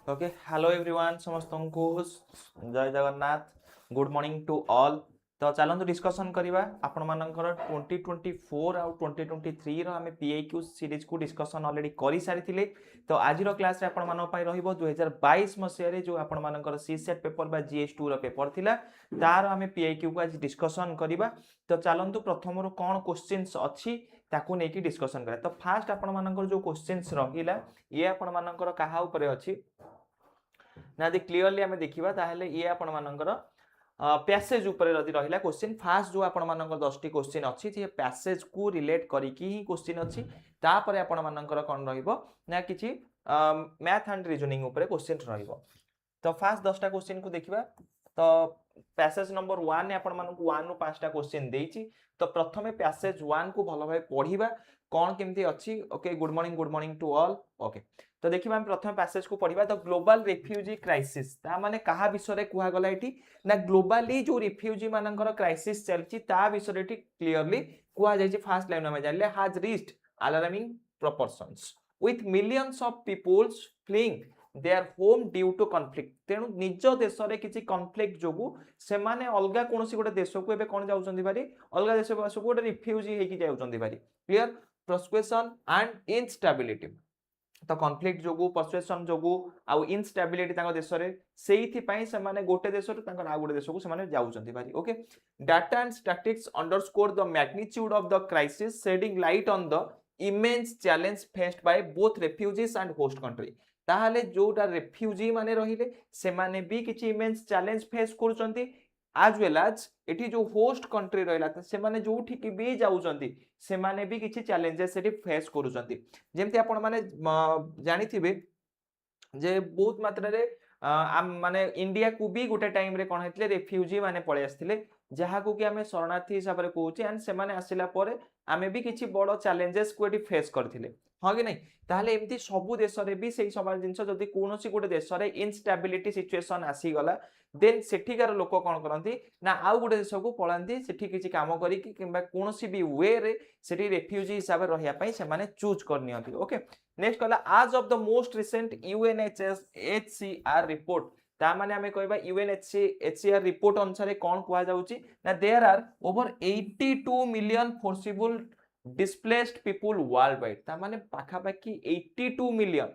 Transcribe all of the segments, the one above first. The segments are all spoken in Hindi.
ओके हेलो एवरीवन समस्त को जय Jagannath good morning to all. तो चलते डिस्कसन करवा आपण मानकर 2024 आउ 2023 रो हमें PIQ सीरीज को डिस्कसन ऑलरेडी करि सारी। तो आज क्लास रे आपण मानन पई रहिबो 2022 मसिया रे जो आपण मानकर CSAT पेपर बा GS2 रो पेपर थिला तार हमें PIQ को आज डिस्कसन करवा। तो चलंतु प्रथम रो कोन क्वेश्चंस अछि ताकू नेकी डिस्कसन करा। तो फास्ट आपण मानकर जो क्वेश्चंस रहिला ये आपण मानकर कहा ऊपर अछि ना यदि क्लियरली आम देखा ताहले ये आपण मानकर पैसेज ऊपर जदि रहिला क्वेश्चन फास्ट जो आपण मानकर 10टी क्वेश्चन अछि जे पैसेज को रिलेट करिकी ही क्वेश्चन अछि तापर आपण मानकर कोन रहिबो ना किछि मैथ एंड रीजनिंग ऊपर क्वेश्चन रहिबो। तो फास्ट 10टा क्वेश्चन को देखिबा। तो पैसेज नंबर 1 ने आपण मानक 1 रु 5टा क्वेश्चन देइछि। तो प्रथमे पैसेज 1 को भलो भाई पढिबा कोन केमती अछि। Okay good morning to all. Okay तो देखिबा हम प्रथम पैसेज को पढिबा। तो ग्लोबल रिफ्यूजी क्राइसिस ता माने कहा विषय रे कुहा गला एठी ना ग्लोबली जो रिफ्यूजी मानकर क्राइसिस चलछि ता विषय रे क्लियरली कुहा जाय छै। फर्स्ट लाइन में जानले has reached alarming proportions with millions of peoples fleeing their home due to conflict। तेणु निज देश रे किछि कॉन्फ्लिक्ट जोगु से माने अलगा कोनोसी गोटे देश को एबे कोन जाउचंदी बारी अलगा देश को गोटे रिफ्यूजी हेकी जाउचंदी बारी। Clear persuasion and instability. तो कॉन्फ्लिक्ट जोगु पर्सुएशन जोगु आउ इनस्टेबिलिटी तांको देश रे सेइथि पई से माने गोटे देश रे तांको आ गोटे देश को से माने जाउचंदी बारी। Okay data and statistics underscore the magnitude of the crisis shedding light on the immense challenge faced by both refugees and host country। ताहले जोटा रेफ्यूजी माने रहिले से माने भी किछि इमेंस चैलेंज फेस करूचंती as well as एठी जो होस्ट कंट्री रहिला से माने जोठी की भी जाउचंती से माने भी किछि चैलेंजेस सेठी फेस करूचंती। जेमति आपण माने जानिथिबे जे बहुत मात्रा रे माने इंडिया को भी गोटे टाइम रे कोन हेतले रेफ्यूजी माने पळे आस्थिले जहा को कि हमें शरणार्थी हिसाब रे कहूचे एंड से माने आसिला परे आमे भी किछि बड़ चैलेंजेस को एटी फेस करथिले हां कि नहीं। ताहले एमती सबु देश रे भी सेही समान जिंस जदी कोनोसी गोटे देश रे इनस्टेबिलिटी सिचुएशन आसी गला देन सेठिकार लोक कोन करंती ना आउ गोटे देश को पळांती सेठी किछि काम करी कि किबा कोनोसी भी वे रे सेठी रेफ्यूजी हिसाब रे रहिया पई से माने चूज करनियंती। ओके नेक्स्ट कहला आज of the most recent UNHCR report ता माने हमें कहबा UNHCR रिपोर्ट अनुसार कोन कुआ जाउची ना there are over 82 million forcibly displaced people worldwide. ता माने पाखा पाखी 82 मिलियन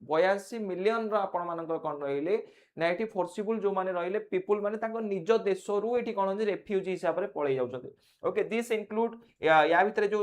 82 मिलियन रो आपण मानकर कोन रहिले ना एठी फोर्सिबल जो माने रहिले पीपल माने तांको निज देश रु एठी कोन जे रेफ्यूजी हिसाब रे पळै जाउछथि। ओके दिस इंक्लूड या भितरे जो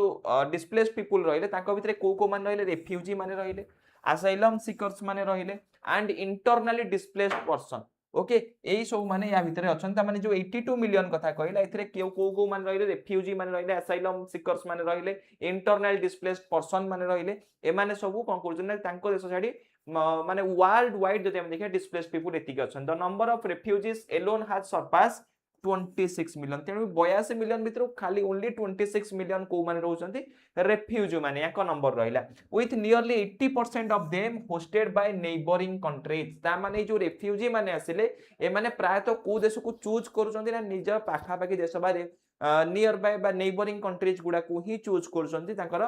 डिस्प्लेस्ड पीपल रहिले तांको भितरे को माने रहिले रेफ्यूजी माने रहिले असाइलम सीकर्स माने रहिले and internally displaced person. Okay एई सब माने या भितरे अछन ता माने जो 82 मिलियन कथा कहला एथिरे को माने रहिले रेफ्यूजी माने रहिले असाइलम सीकर्स माने रहिले इंटरनल डिस्प्लेस्ड पर्सन माने रहिले ए माने सब कोन करजन तांको देश छाडी माने वर्ल्ड वाइड जदि हम देखिया डिस्प्लेस्ड पीपल एतिक अछन। The number of refugees alone has surpass 26 million. तेणु 82 मिलियन भितर खाली ओनली 26 मिलियन को माने रहउचंती रेफ्यूजी माने एक नंबर रहिला with nearly 80% of them hosted by neighbouring countries. ता माने जो रेफ्यूजी माने आसिले ए माने प्राय तो को देश को चूज करूचंती ना निज पाखा पाखी देश बारे नियर बाय बा नेबरिंग कंट्रीज गुडा को ही चूज करूचंती तांकर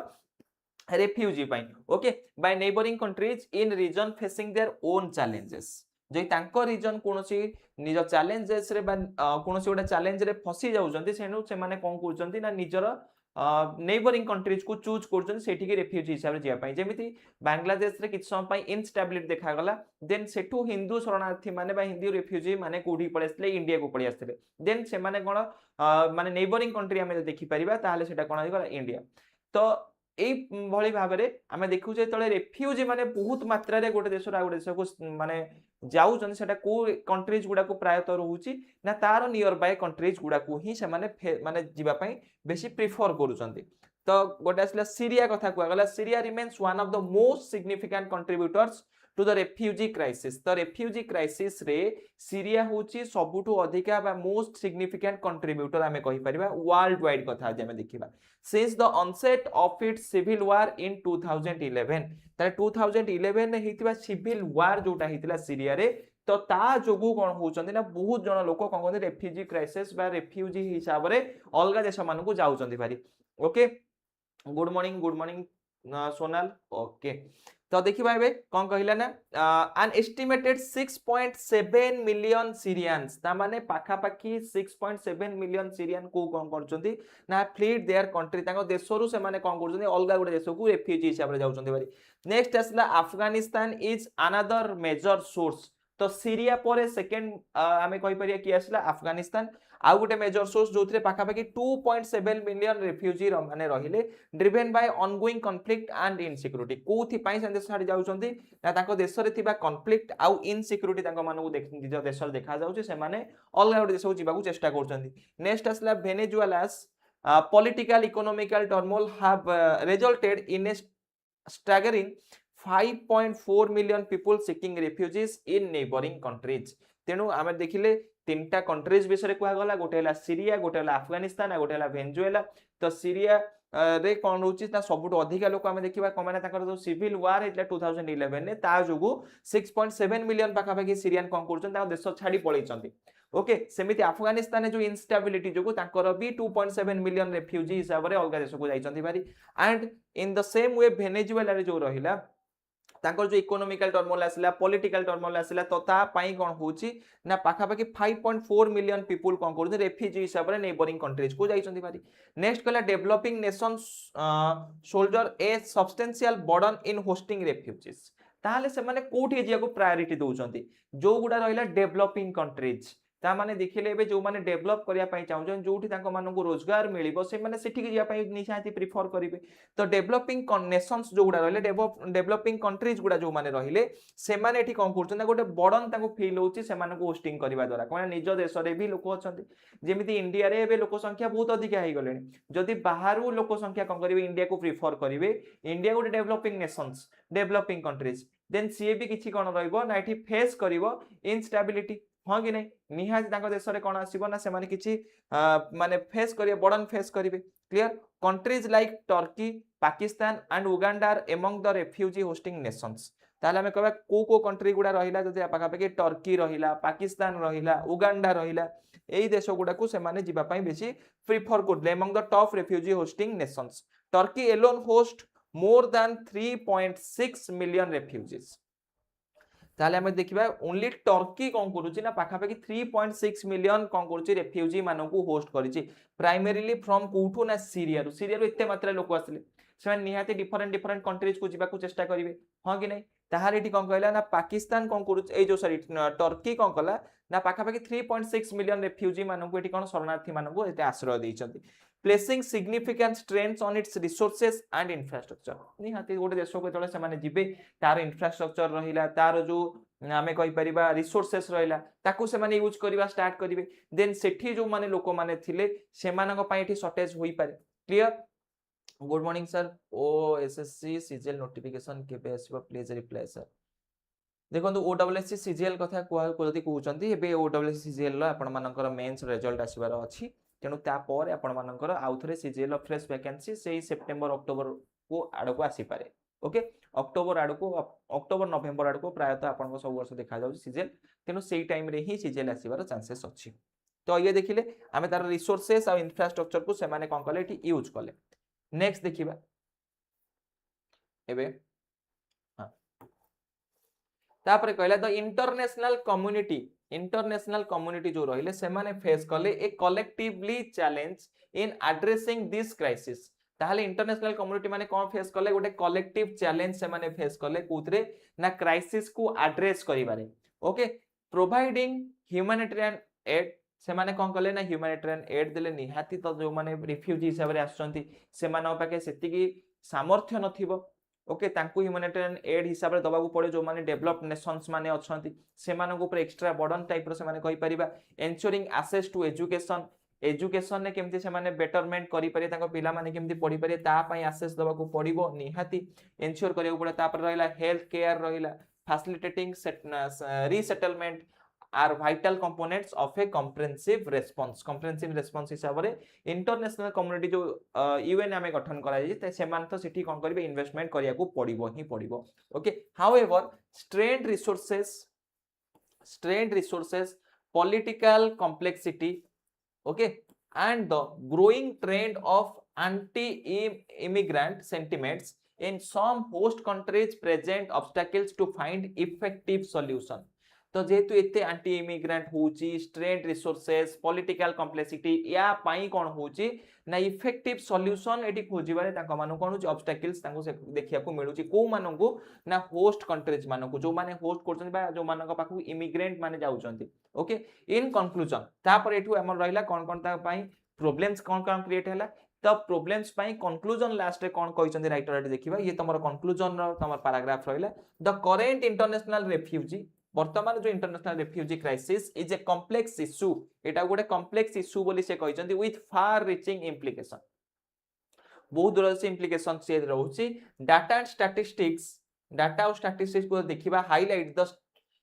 रेफ्यूजी पाई। Okay by neighbouring countries in region facing their own challenges जे तांको रीजन कोनोसी निज चैलेंजेस रे बा कोनोसी गोटा चैलेंज रे फसी जाउचंती सेनु से माने कोन करचंती ना निजर नेबरिंग कंट्रीज को चूज करचंती सेठी के रेफ्यूजी हिसाब रे जिया पाई। जेमिति बांग्लादेश रे किछ समय पाई इनस्टेबिलिटी देखा गला देन सेठू हिंदू शरणार्थी माने बा हिंदू रेफ्यूजी माने कोडी पळेसले इंडिया को पळि आस्थिले देन से माने कोन माने नेबरिंग कंट्री हमें देखि परिबा ताहाले सेटा कोन आइ गला इंडिया। तो एई भली भाबरे आमे देखु जे तळे रेफ्यूजी माने बहुत मात्रा रे गोटे देश रा गोटे देश को माने जाउचन सेटा को कंट्रीज गुडा को प्रायत रहउची ना तार नियर बाय कंट्रीज गुडा को ही से माने जीवा पई बेसी प्रेफर करूचंती। तो गोटे आसला सीरिया कथा कुआ गला Syria remains one of the most significant contributors to the refugee crisis. तो रेफ्यूजी क्राइसिस रे सीरिया होची सबुठु अधिका बा मोस्ट सिग्निफिकेंट कंट्रीब्यूटर हमें कहि परिबा वर्ल्ड वाइड कथा जे हमें देखिबा since the onset of its civil war in 2011। ताले 2011 रे हितिबा सिविल वार जोटा हितिला सीरिया रे तो ता जोगु कोन होचंदी ना बहुत जण लोक कोन कोन रेफ्यूजी क्राइसिस बा रेफ्यूजी हिसाब रे अलगा देश मान को जाउचंदी भारी। Okay good morning Sonal. Okay तो देखिबा एबे कोन कहिला ना an estimated 6.7 मिलियन सीरियंस ता माने पाखा पाखी 6.7 मिलियन सीरियन को कोन करचंती ना फ्लीड देयर कंट्री ताको देशरु से माने कोन करचंती अलगा गुडे देश को रेफ्यूजी हिसाब रे जाउचंती बारी नेक्स्ट असला Afghanistan is another major source तो सीरिया पर सेकंड आमे कहि परिया कि असला अफगानिस्तान आउ गोटे मेजर सोर्स जो थरे पाखा पाखी 2.7 मिलियन रेफ्यूजी माने रहिले driven by ongoing conflict and insecurity कोथि पई से देश छाडी जाउचंती ना ताको देश रे थिबा कॉन्फ्लिक्ट आउ इनसिक्योरिटी ताको मानकु निज देश रे देखा जाउची से माने अलगा गोटे देश को जीवा को चेष्टा करचंती नेक्स्ट असला वेनेजुएलास political economical turmoil have resulted in a staggering 5.4 million people seeking refugees in neighboring countries तेणु आमे देखिले तीनटा कंट्रीज विषय कुआ गला गोटे हला सीरिया गोटे हला अफगानिस्तान गोटे हला वेनेजुएला तो सीरिया रे कोन होची ता सबुट अधिक लोक आमे देखिबा कमाने ताकर जो सिविल वार हेतला 2011 ने ता जोगु 6.7 मिलियन पाखा पाखी सीरियन कोन करचन ता देश छाडी पळैचंती ओके सेमिति अफगानिस्तान जो इंस्टेबिलिटी जोगु ताकर भी 2.7 मिलियन रेफ्यूजी हिसाब रे अलगा देश को जाइचंती बारी and in the same way Venezuela रे जो रहिला तांकर जो इकोनॉमिकल टर्मोल आसिला पॉलिटिकल टर्मोल आसिला तो ता पई कोन होची ना पाखा पाखी 5.4 मिलियन पीपल कोन करथि रेफ्यूजी हिसाब रे नेबरिंग कंट्रीज को जाइचंती बारी नेक्स्ट कला डेवलपिंग नेशंस शोल्डर ए सब्सटेंशियल बर्डन इन होस्टिंग रेफ्यूजीज ताले से माने कोठी जिया को प्रायोरिटी दोउचंती जो गुडा रहिला डेवलपिंग कंट्रीज ता माने देखिले एबे जो माने डेवलप करिया पई चाहउछन जोठी ताको मानकु रोजगार मिलिबो से माने सेठी के जिया पई निशाति प्रिफर करिवे तो डेवलपिंग नेशंस जो गुडा रहले डेवलपिंग कंट्रीज गुडा जो माने रहिले से माने एठी कोन करछन गोटे बर्डन ताको फील होची से मानकु होस्टिंग करबा द्वारा कोन निज देश रे भी लोक अछंती जेमिति इंडिया रे एबे लोक संख्या बहुत अधिक आइ गलेनी जदि बाहरु लोक संख्या कोन करिवे इंडिया को प्रिफर करिवे इंडिया गोटे developing nations developing countries then सीए भी किछि कोन रहइबो ना एठी फेस करिवो इनस्टेबिलिटी हाँ कि नहीं निहाती तांको देश रे कोन आसीबो ना से माने किछि माने फेस करिवे बर्डन फेस करिवे clear countries like Turkey Pakistan and Uganda are among the refugee hosting nations ताले हमें कहबा को कंट्री गुडा रहिला जदि पाखा पाखी टर्की रहिला पाकिस्तान रहिला उगांडा रहिला एई देश गुडा को से माने जिबा पई बेसी प्रिफर करले among the top refugee hosting nations Turkey alone host more than 3.6 million refugees ताले हमें देखिबा ओनली टर्की कोन करूची ना पाखा पाखी 3.6 मिलियन कोन करूची रेफ्यूजी मानकु होस्ट करिची प्राइमरीली फ्रॉम कोठो ना सीरिया रो एते मात्रा लोक आसले से निहाती डिफरेंट कंट्रीज को जीवा को चेष्टा करिवे हां कि नै ताहार एठी कोन कहला ना पाकिस्तान कोन करूची ए जो सॉरी टर्की कोन कला ना पाखा पाखी 3.6 मिलियन रेफ्यूजी मानकु एठी कोन शरणार्थी मानकु एते आश्रय दैचंती placing significant strengths on its resources and infrastructure निहाती गोटे देश को तळे से माने जिबे तार इंफ्रास्ट्रक्चर रहिला तार जो आमे कहि परिबा रिसोर्सेस रहिला ताकू से माने यूज करबा स्टार्ट करिवे देन सेठी जो माने लोक माने थिले से मानक पई एठी शॉर्टेज होई पारे clear good morning sir OSSC CGL notification केबे आसीबो प्लीज रिप्लाई सर देखो ओडब्ल्यूएससी सीजीएल कथा जदि कहउचंती एबे ओडब्ल्यूएससी सीजीएल लो आपण मानकर मेंस रिजल्ट आसीबार अछि तेणु तापर आपण मानकर आउ थरे सीजीएल फ्रेश वैकेंसी से सेप्टेम्बर अक्टोबर को आड़ को आसी पारे ओके अक्टोबर आड़ को अक्टोबर नवेम्बर आड़ को प्रायतः आपण सब वर्ष देखा जाउ सीजीएल तेणु सेही टाइम रे ही सीजीएल आसीबार चांसेस अछि तो ये देखिले आमे तार रिसोर्सेस आ इंफ्रास्ट्रक्चर को से माने कोन कले एठी यूज कले नेक्स्ट देखिबा एबे हां तापर कहला द इंटरनेशनल कम्युनिटी जो रहिले से माने फेस कले a collectively challenge in addressing this crisis ताहले इंटरनेशनल कम्युनिटी माने कोन फेस कले गोटे कलेक्टिव चैलेंज से माने फेस कले कोथरे ना क्राइसिस को एड्रेस करिबारे ओके प्रोवाइडिंग ह्यूमैनिटेरियन एड से माने कोन कले ना ह्यूमैनिटेरियन एड देले निहाती तो जो माने रिफ्यूजी हिसाब रे आछंती से माने पाके सेतिकी सामर्थ्य नथिबो ओके तांकु ह्यूमैनिटेरियन एड हिसाब रे दबाकू पड़े जो माने डेवलप्ड नेशंस माने अछंती से मानक ऊपर एक्स्ट्रा बर्डन टाइप रो से माने कहि परिबा एन्श्योरिंग एक्सेस टू एजुकेशन ने केमती से माने बेटरमेंट करि पारे तांको पिला माने केमती पढि पारे ता पई एक्सेस दबाकू पड़िबो निहाती एन्श्योर करियो पड़े तापर रहिला हेल्थ केयर रहिला facilitating resettlement are vital components of a comprehensive response हिसाब रे इंटरनेशनल कम्युनिटी जो यूएन हमें गठन करा जाय त सेमान तो सिटी कोन करबे इन्वेस्टमेंट करिया को पड़िबो okay however strained resources political complexity okay and the growing trend of anti immigrant sentiments in some host countries present obstacles to find effective solution. तो जेहेतु एते एंटी इमिग्रेंट होची स्ट्रेंट रिसोर्सेस पॉलिटिकल कॉम्प्लेक्सिटी या पाई कोन होची ना इफेक्टिव सॉल्यूशन एटी खोजिबारे ताको मानु कोन होची ऑब्स्टेकल्स ताको से देखिया को मिलुची को मानंगु ना होस्ट कंट्रीज मानंगु जो माने होस्ट करछन बा जो मानंग पाखु इमिग्रेंट माने जाउचंती ओके इन कंक्लूजन तापर एठु हमर रहिला कोन कोन ता पाई प्रॉब्लम्स कोन कोन क्रिएट हैला तो प्रॉब्लम्स पाई कंक्लूजन लास्ट रे कोन कहिसंती राइटर एटी देखिबा ये तमर कंक्लूजन रो तमर पैराग्राफ रहिला द करेंट इंटरनेशनल रेफ्यूजी वर्तमान जो international refugee crisis is a complex issue एटा गोटे कॉम्प्लेक्स इश्यू बोली से कहिसंती विथ फार रीचिंग इंप्लिकेशन बहुत दूर से इंप्लिकेशन से रहउची डाटा एंड स्टैटिस्टिक्स को देखिबा highlight the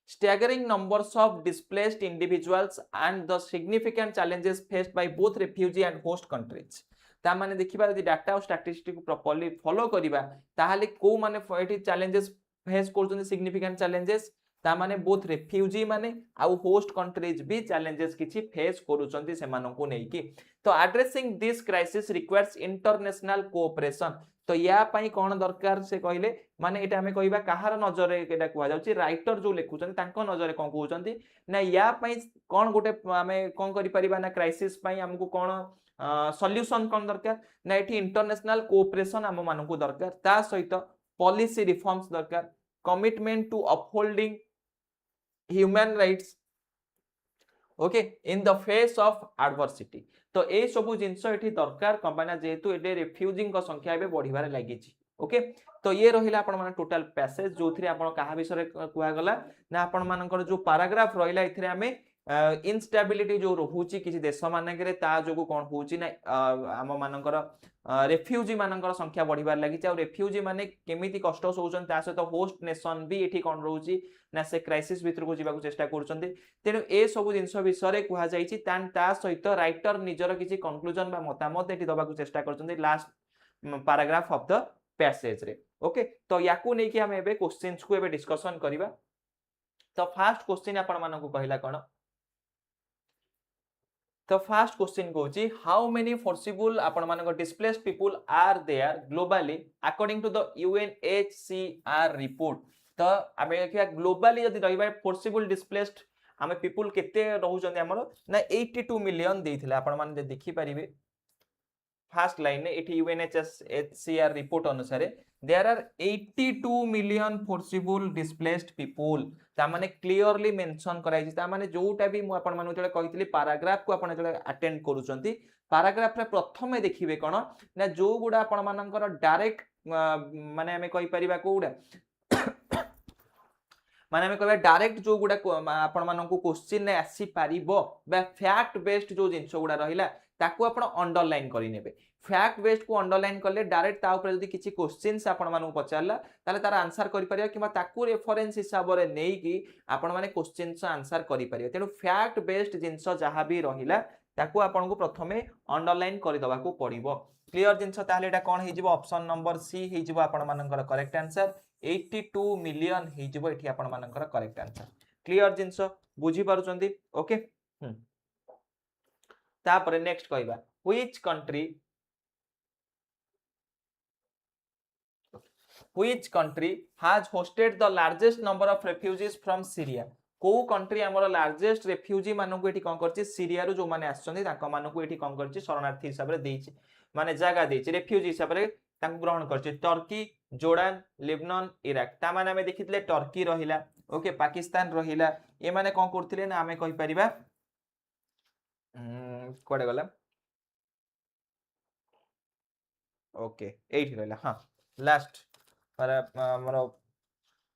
staggering numbers of displaced individuals and the significant challenges faced by both refugee and host countries ता माने देखिबा यदि डाटा और स्टैटिस्टिक्स को प्रॉपर्ली फॉलो करिबा ताहाले को माने एठी चैलेंजेस फेस करछन सिग्निफिकेंट चैलेंजेस ता माने बोथ रेफ्यूजी माने आउ होस्ट कंट्रीज भी चैलेंजेस किछि फेस करूछंती से मानन को नै कि तो addressing this crisis requires international cooperation तो या पई कोन दरकार से कहले माने एटा हमें कहबा काहार नजर रे एटा कुआ जाउची राइटर जो लिखुछन तांको नजर रे कोन कहउछंती ना या पई कोन गोटे हमें कोन करि परिबा ना क्राइसिस पई हमकु कोन सॉल्यूशन कोन दरकार ना एठी इंटरनेशनल कोऑपरेशन हम मानकु दरकार ता सहित पॉलिसी रिफॉर्म्स दरकार commitment to upholding human rights okay in the face of adversity तो ए सब जिंस एठी दरकार कंपनी जेहेतु एटे रिफ्यूजिंग को संख्या एबे बढ़िबारे लागिछि ओके तो ये रहिला आपण माने टोटल पैसेज जोथरे आपण कहा विषय कुआ गला ना आपण मानकर जो पैराग्राफ रहिला इथरे हमें इनस्टेबिलिटी जो रहुची किछि देश मानकरे ता जोगु कोन होची ना हम मानकर रेफ्यूजी मानकर संख्या बढ़िबार लागि आ रेफ्यूजी माने केमिति कष्ट सोउछन ता सहित होस्ट नेशन भी एठी कोन रहउची ना से क्राइसिस भीतर को जीवा को चेष्टा करछन्ते तेनु ए सब जिंस विषय रे कुहा जाईची ता सहित राइटर निजर किछि कंक्लूजन बा मतामत एठी दबा को चेष्टा करछन्ते last paragraph of the passage रे ओके तो याकू नै कि हम एबे क्वेश्चंस को एबे डिस्कशन करिबा तो फर्स्ट क्वेश्चन आपण मानको कहला कोन The first question goes, how many forcible displaced people are there globally according to the UNHCR report? तो आमे देखिया ग्लोबली यदि रहिबा forcible displaced आमे people केते रहउछन हमरो ना 82 मिलियन देइथिले आपण माने देखि परिबे फर्स्ट लाइन ने एठी UNHCR रिपोर्ट अनुसार there are 82 million forcible displaced people ता माने क्लियरली मेंशन कराइछि ता माने जोटा भी मु आपण मानु जळे कहितली पैराग्राफ को आपण जळे अटेंड करूछंती पैराग्राफ रे प्रथमे देखिबे कोन ना जो गुडा आपण मानकर डायरेक्ट माने हमें कहि परिबा कोउडा माने हमें कहबा डायरेक्ट जो गुडा आपण माननको क्वेश्चन ने आसी पारिबो बा फैक्ट बेस्ड जो जिंस गुडा रहिला ताको आपण अंडरलाइन करि नेबे फैक्ट बेस्ड को अंडरलाइन करले डायरेक्ट ता ऊपर जदी किछि क्वेश्चंस आपण मानू पचारला ताले तार आंसर करि परिया किबा ताकू रेफरेंस हिसाब रे नै कि आपण माने क्वेश्चंस आंसर करि परिया तेनु फैक्ट बेस्ड जिंस जहा भी रहिला ताकू आपण को प्रथमे अंडरलाइन करि दबा को पड़िबो क्लियर जिंस ताले एटा कोन हे जिवो ऑप्शन नंबर सी हे जिवो आपण मानकर करेक्ट आंसर 82 मिलियन हे जिवो एठी आपण मानकर करेक्ट आंसर क्लियर जिंस बुझी पारुचंती ओके तापर नेक्स्ट कहबा which country has hosted the largest number of refugees from Syria को कंट्री हमर लार्जेस्ट रेफ्यूजी मानन को एठी कोन करछि सीरिया रो जो माने आछछन्ती ताको मानन को एठी कोन करछि शरणार्थी हिसाब रे देछि माने जागा देछि रेफ्यूजी हिसाब रे ताको ग्रहण करछि टर्की जोर्डन लेबनान इराक ता माने हमें देखितले टर्की रहिला ओके पाकिस्तान रहिला ए माने कोन करथिले ना हमें कहि परिबा कोडे गला ओके एठी रहिला हां लास्ट पर हमरो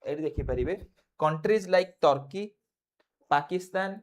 एठी देखि परिबे कंट्रीज लाइक टर्की पाकिस्तान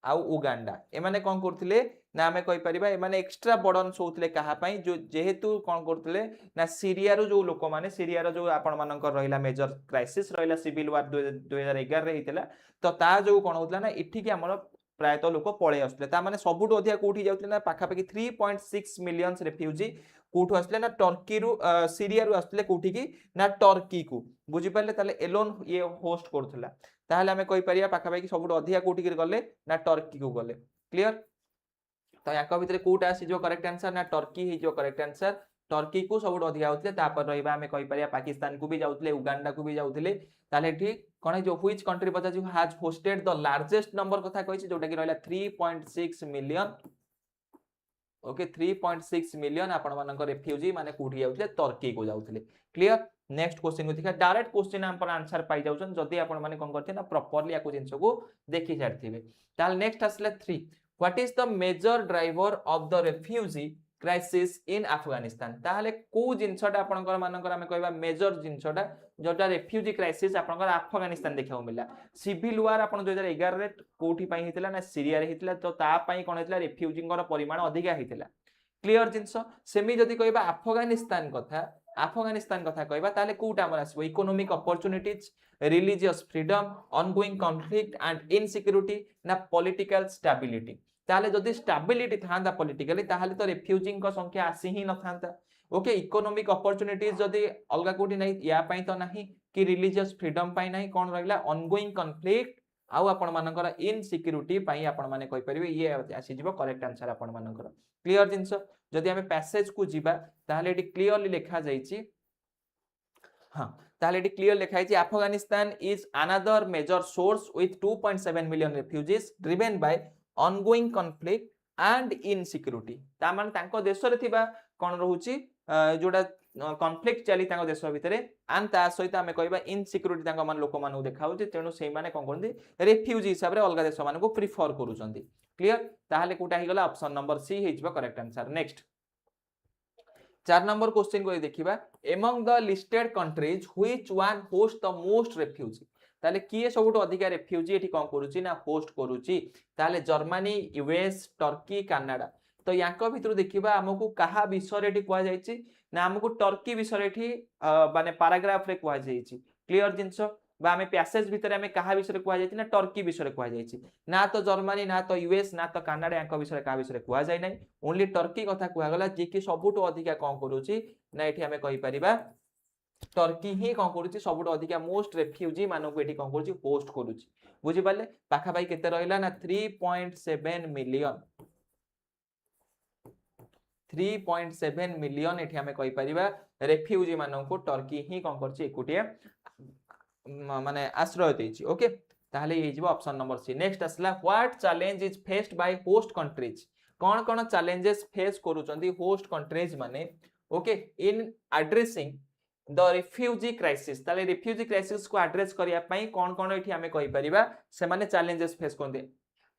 आउ उगांडा ए माने कोन करथिले ना हमें कहि परिबा ए माने एक्स्ट्रा बर्डन सोउतले कहा पई जो जेहेतु कोन करथिले ना सीरिया रो जो लोक माने सीरिया रो जो आपण मानकर रहिला मेजर क्राइसिस रहिला सिविल वार 2011 रे हितला तो ता जो कोन होतला ना इठी के हमरो प्रायत लोक पळे आसले ता माने सबुटो अधिया कोठी जाउतले ना पाखा पाखी 3.6 मिलियन रेफ्यूजी कोठो आसले ना टर्की रु सीरिया रु आसले कोठी की ना टर्की को बुझी पाले ताले एलोन ये होस्ट करथला ताले हमें कहि परिया पाखा पाखी सबुटो अधिया कोठी के गले ना टर्की को गले क्लियर तो याका भितरे कोटा आसी जो करेक्ट आंसर ना टर्की ही जो करेक्ट आंसर टर्की को सबुठ अधिक होते तापर रहिबा आमे कहि परिया पाकिस्तान को भी जाउतले उगांडा को भी जाउतले ताले ठीक कोन जो व्हिच कंट्री पता जो has hosted the largest number कथा कहिछि जोटा कि रहला 3.6 मिलियन ओके 3.6 मिलियन आपण मानकर रेफ्यूजी माने कोठी जाउतले टर्की को जाउतले क्लियर नेक्स्ट क्वेश्चन को देखा डायरेक्ट क्वेश्चन हम पर आंसर पाई जाउछन जदी आपण माने कोन करथे ना प्रॉपर्ली याको जिंस को देखि छाड़थिबे ताल नेक्स्ट आसला 3 what is the major driver of the refugee crisis in Afghanistan ताहले को जिंसटा आपनकर मानकर हमें कहबा मेजर जिंसटा जोटा रेफ्यूजी क्राइसिस आपनकर अफगानिस्तान देखा मिला सिविल वार आपन 2011 रे कोठी पई हितला ना सीरिया रे हितला तो ता पई कोन हितला रेफ्यूजींगर परिमाण अधिक हितला क्लियर जिंस सेमी जदी कहबा अफगानिस्तान कथा कहबा ताले कोटा हमर आसबो economic opportunities religious freedom ongoing conflict and insecurity ना पॉलिटिकल स्टेबिलिटी ताले जदी स्टेबिलिटी थांदा पॉलिटिकली ताले तो रेफ्यूजिंग को संख्या आसी ही न थांदा ओके इकोनॉमिक अपॉर्चुनिटीज जदी अलगा कोठी नै या पई तो नाही कि रिलीजियस फ्रीडम पई नाही कोन रहिला ऑनगोइंग कॉन्फ्लिक्ट आउ आपण मानकर इनसिक्योरिटी पई आपण माने कहि परिबे ये आसी जिवो करेक्ट आंसर आपण मानकर क्लियर जिंस जदी हमें पैसेज को जिबा ताले एटी क्लियरली लिखा जाईची हां ताले एटी क्लियर लिखा जाईची Afghanistan is another major source with 2.7 million refugees driven by ongoing conflict and insecurity ता मान तांको देश रे थिबा कोन रहउची जोडा कॉन्फ्लिक्ट चली तांको देश भितरे एंड ता सहित हमें कहबा इनसिक्योरिटी तांको मान लोक मानु देखाउची तेनु सेही माने कोन करंदी रेफ्यूजी हिसाब रे अलगा देश मान को प्रिफर करूचंदी क्लियर ताहाले कोटा ही गला ऑप्शन नंबर सी हेजबा correct answer next 4 number question को देखिबा among the listed countries which one host the most refugee ताले किए सबुठ अधिक रेफ्यूजी एठी कोन करूची ना होस्ट करूची ताले जर्मनी यूएस टर्की कनाडा तो याको भितर देखिबा हमकु कहा विषय एठी कुआ जाईची ना हमकु टर्की विषय एठी माने पैराग्राफ रे कुआ जाईची क्लियर जिंस बा हमें पैसेज भितर हमें कहा विषय कुआ जाईची ना टर्की विषय कुआ जाईची ना तो जर्मनी ना तो यूएस ना तो कनाडा याको विषय कहा विषय कुआ जाई नै ओनली टर्की कथा कुआ गला जे कि सबुठ अधिक कोन करूची ना एठी हमें कहि परिबा टर्की ही कोन करूची सबुठ अधिक मोस्ट रेफ्यूजी मानो को एठी कोन करूची होस्ट करूची बुझि पाले पाखा भाई केते रहिला ना 3.7 मिलियन 3.7 मिलियन एठी हमें कहि परिबा रेफ्यूजी मानो को टर्की ही कोन करची एकुटिया माने आश्रय देछि ओके ताहले ये जिवो ऑप्शन नंबर सी नेक्स्ट असला what challenge is faced by host countries कोन कोन चैलेंजेस फेस करूचंदी होस्ट कंट्रीज माने okay in addressing the refugee crisis ताले रिफ्यूजी क्राइसिस को एड्रेस करिया पई कोन कोन एठी हमें कहि परिबा से माने चैलेंजेस फेस करदे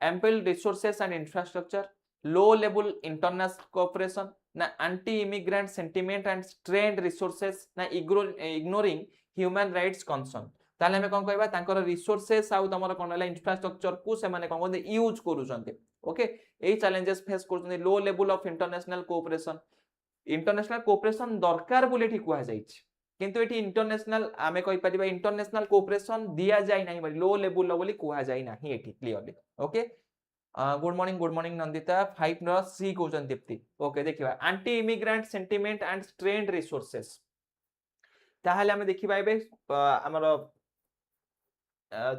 ample resources and infrastructure low level international cooperation ना anti immigrant sentiment and strained resources ना इग्नोरिंग ह्यूमन राइट्स कंसर्न ताले हमें कोन कहबा तांकर रिसोर्सेस आउ तमर कोन हला इंफ्रास्ट्रक्चर को से माने कोन यूज करूचंते ओके एई चैलेंजेस फेस करूचंते low level of international cooperation दरकार बोले ठीक कुआ जाईछि किंतु एठी इंटरनेशनल आमे कहि परिबा इंटरनेशनल कोऑपरेशन दिया जाय नाही लो लेवल बोली कुआ जाय नाही एठी clearly okay good morning Nandita 5 न सी क्वेश्चन दीप्ति ओके देखिबा anti immigrant sentiment and strained resources ताहाले हमें देखिबा एबे हमर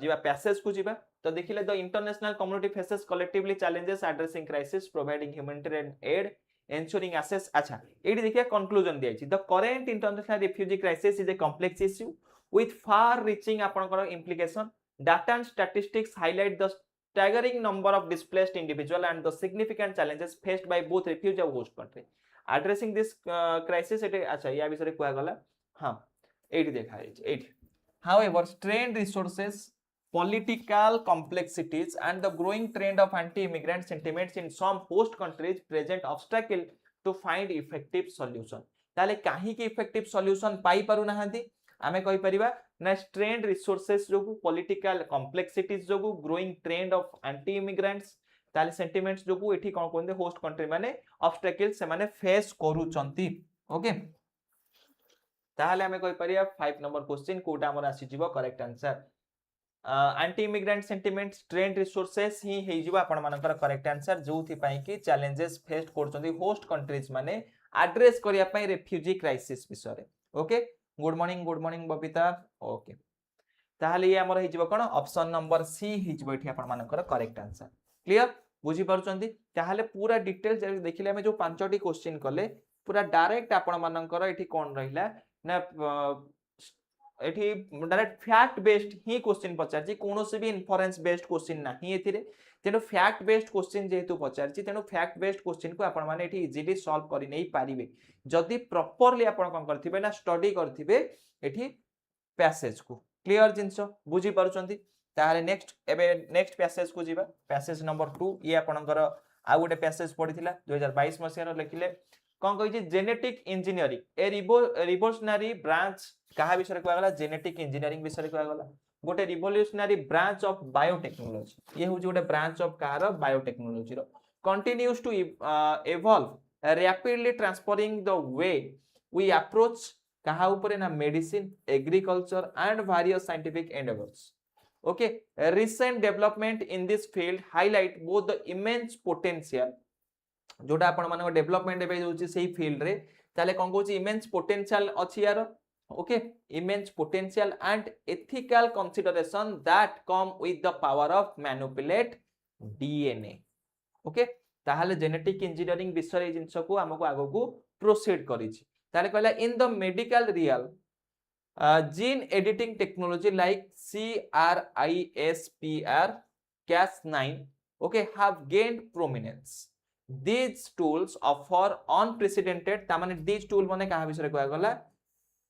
जीवा पैसेज को जीवा तो देखिले the international community faces collectively challenges addressing crisis providing humanitarian aid ensuring access अच्छा एडी देखिया कंक्लूजन दियाछि the current international refugee crisis is a complex issue with far reaching आपनकर implication data and statistics highlight the staggering number of displaced individual and the significant challenges faced by both refugee and host country addressing this crisis एटे अच्छा या विषय कुआ गला हां एडी देखा AD however strained resources political complexities and the growing trend of anti-immigrant sentiments in some host countries present obstacle to find effective solution ताले काहे की effective solution पाई पारु नाहंती आमे कहि परिबा ना strained resources जोगु political complexities जोगु growing trend of anti-immigrants ताले sentiments जोगु एठी कोन कोन दे host country माने obstacles से माने face करू चंती ओके ताले आमे कहि परिबा 5 नंबर क्वेश्चन कोटा हमर आसी जीवो correct answer anti immigrant sentiment strained resources ही हे जीवा आपण मानकर करेक्ट आंसर जोथि पई कि चैलेंजेस फेस करचंदी होस्ट कंट्रीज माने एड्रेस करिया पई रिफ्यूजी क्राइसिस विषय okay good morning Babita okay ताहाले ये हमर हे जीवा कोन ऑप्शन नंबर सी हे जीवा एठी आपण मानकर करेक्ट आंसर क्लियर बुझी परचंदी ताहाले पूरा डिटेल देखिले हम जो 5टी क्वेश्चन कले पूरा डायरेक्ट आपण मानकर एठी कोन रहिला ना एठी डायरेक्ट फैक्ट बेस्ड ही क्वेश्चन पचारछि कोनोसी भी इन्फरेंस बेस्ड क्वेश्चन नाही एथिरे तेनो फैक्ट बेस्ड क्वेश्चन जेहेतु पचारछि तेनो फैक्ट बेस्ड क्वेश्चन को आपण माने एठी इजीली सॉल्व करि नै पारिबे जदि प्रॉपर्ली आपण कोन करथिबे ना स्टडी करथिबे एठी पैसेज को क्लियर जिंस बुझी पारुचंती ताहाले नेक्स्ट एबे नेक्स्ट पैसेज को जीवा पैसेज नंबर 2 ये आपनकर आ गोटे पैसेज पढिथिला 2022 मसिया रो लिखिले कोन कहि जे जेनेटिक इंजीनियरिंग ए रिवोल्यूशनरी ब्रांच कहा विषय को गला जेनेटिक इंजीनियरिंग विषय को गला गोटे रिवोल्यूशनरी ब्रांच ऑफ बायोटेक्नोलॉजी ये होची गोटे ब्रांच ऑफ कार बायोटेक्नोलॉजी रो continues to evolve rapidly transferring the way we approach कहा ऊपर ना medicine agriculture and various scientific endeavours okay recent development in this field highlight both the immense potential जोटा आपण मानको डेवलपमेंट एबे होची सेही फील्ड रे ताले कोन कहूची इमेंस पोटेंशियल अछि यार okay immense potential and ethical consideration that come with the power of manipulate DNA okay ताहाले जेनेटिक इंजीनियरिंग विषय जिंस को हमको आगो को प्रोसीड करिछि ताले कहला in the medical real gene editing technology like CRISPR-Cas9 okay have gained prominence these tools offer unprecedented ता माने these tool माने कहा विषय को गला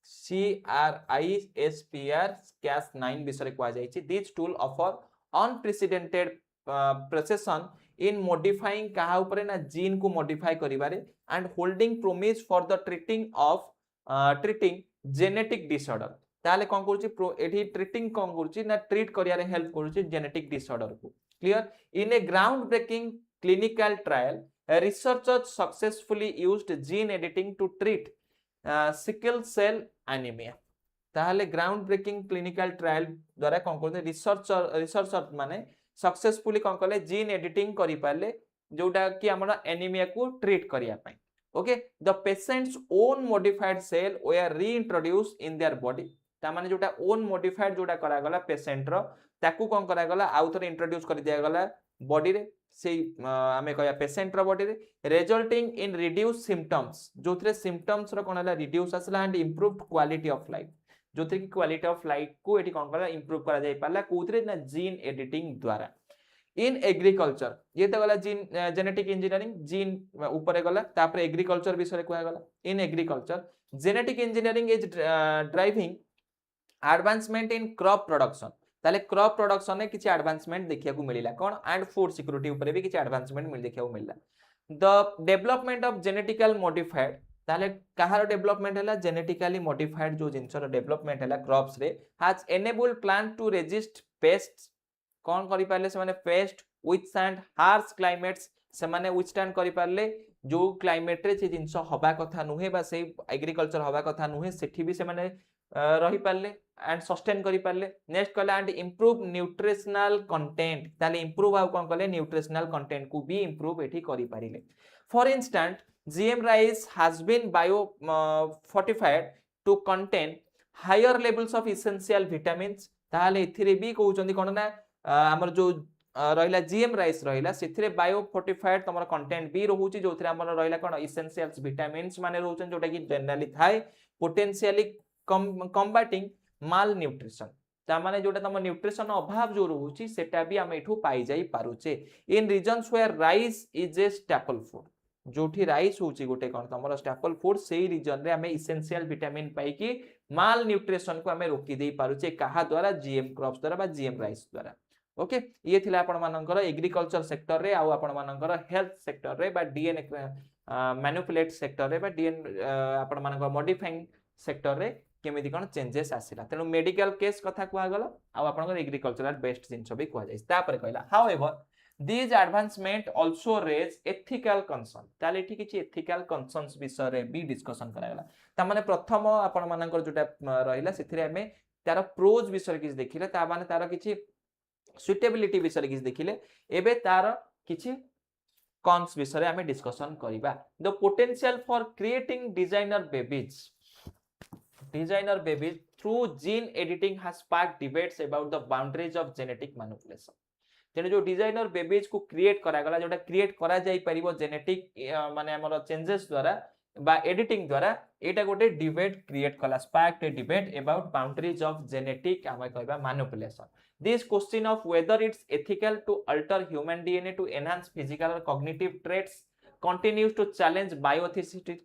CRISPR-Cas9 विषय को जाइछि these tool offer unprecedented precision in modifying कहा ऊपर ना जीन को modify करिबारे and holding promise for the treating genetic disorder ताले कोन करछि एठी ट्रीटिंग कोन करछि ना ट्रीट करियारे हेल्प करछि जेनेटिक डिसऑर्डर को clear in a groundbreaking clinical trial researchers successfully used gene editing to treat sickle cell anemia ताहले ग्राउंड ब्रेकिंग क्लिनिकल ट्रायल द्वारा कोन करते रिसर्चर माने सक्सेसफुली कोन करले जीन एडिटिंग करि पाले जोटा कि हमरा एनीमिया को ट्रीट करिया पई okay the patients own modified cell were reintroduce in their body ता माने जोटा ओन मॉडिफाइड जोटा करा गला पेशेंट रो ताकू कोन करा गला आउ थरे इंट्रोड्यूस कर दिया गला बॉडी रे से आमे कहया पेशेंट रो बॉडी रे रिजल्टिंग इन रिड्यूस सिम्पटम्स जोथरे सिम्पटम्स रो कोनला रिड्यूस असला and improved quality of life जोथरे की क्वालिटी ऑफ लाइफ को एठी कोन करा इंप्रूव करा जाय पाला कोथरे ना जीन एडिटिंग द्वारा इन एग्रीकल्चर ये तो गला जीन जेनेटिक इंजीनियरिंग जीन ऊपर गला तापर एग्रीकल्चर विषय को गला in agriculture genetic engineering is driving advancement in crop production ताले क्रॉप प्रोडक्शन में किछि एडवांसमेंट देखिया को मिलिला कोन एंड फूड सिक्योरिटी ऊपर भी किछि एडवांसमेंट मिल देखिया को मिलला the development of genetical modified ताले कहार डेवलपमेंट हैला जेनेटिकली मॉडिफाइड जो जिंसर डेवलपमेंट हैला क्रॉप्स रे has enabled plant to resist pests कौन करि पाले से माने पेस्ट विथस्टैंड हार्श क्लाइमेट्स से माने विथस्टैंड करि पाले जो क्लाइमेट रे से जिंस हबा कथा नुहे बा से एग्रीकल्चर हबा कथा नुहे सेठी भी से माने रही पाले एंड सस्टेन करि पाले नेक्स्ट कहला एंड इंप्रूव न्यूट्रिशनल कंटेंट ताले इंप्रूव आउ कोन कहले न्यूट्रिशनल कंटेंट को भी इंप्रूव एठी करि पारिले for instance GM rice has been biofortified to contain higher levels of essential vitamins ताले एथिरे भी कहउचंदी कोन ना हमर जो रहिला जीएम राइस रहिला सेथिरे बायो फोर्टिफाइड तमर कंटेंट भी रहउची जोथरे हमर रहिला कोन एसेंशियल्स विटामिन्स माने रहउचन जोटा कि जनरली थाए पोटेंशियली कम्बाटिंग माल न्यूट्रिशन ता माने जोटा तम न्यूट्रिशन अभाव जो रहउची सेटा भी हम एठू पाई जाई पारुचे in regions where rice is a staple food जोठी राइस होची गोटे कोन तमर स्टेपल फूड सेही रीजन रे हमें एसेंशियल विटामिन पाई कि माल न्यूट्रिशन को हमें रोकी देई पारुचे कहा द्वारा जीएम क्रॉप्स द्वारा बा जीएम राइस द्वारा ओके ये थिला आपण मानकर एग्रीकल्चर सेक्टर रे आ आपण मानकर हेल्थ सेक्टर रे बा डीएनए मैनिपुलेट सेक्टर रे बा डीएन आपण मानकर मॉडिफाइंग सेक्टर रे केमिति कोन चेंजेस आसिला तेनु मेडिकल केस कथा कुआ गला आ आपण एग्रीकल्चरल बेस्ड जिंस भी कुआ जाय तापर कहला however these advancement also raise ethical concern ताले एठी किछि ethical concerns विषय रे भी डिस्कशन करा गला ता माने प्रथम आपण मानकर जोटा रहिला सेथिरे हमें तार प्रोज विषय किछि देखिले ता माने तार किछि सुटेबिलिटी विषय किछि देखिले एबे तार किछि कॉन्स विषय रे हमें डिस्कशन करिबा the potential for creating designer babies through gene editing has sparked debates about the boundaries of genetic manipulation तेने जो डिजाइनर बेबीज को क्रिएट करा गला जोटा क्रिएट करा जाई परिबो जेनेटिक माने हमर चेंजेस द्वारा बा एडिटिंग द्वारा एटा गोटे डिबेट क्रिएट कला spark a debate about boundaries of genetic आमे कहबा manipulation this question of whether it's ethical to alter human DNA to enhance physical और cognitive traits continues to challenge bioethicity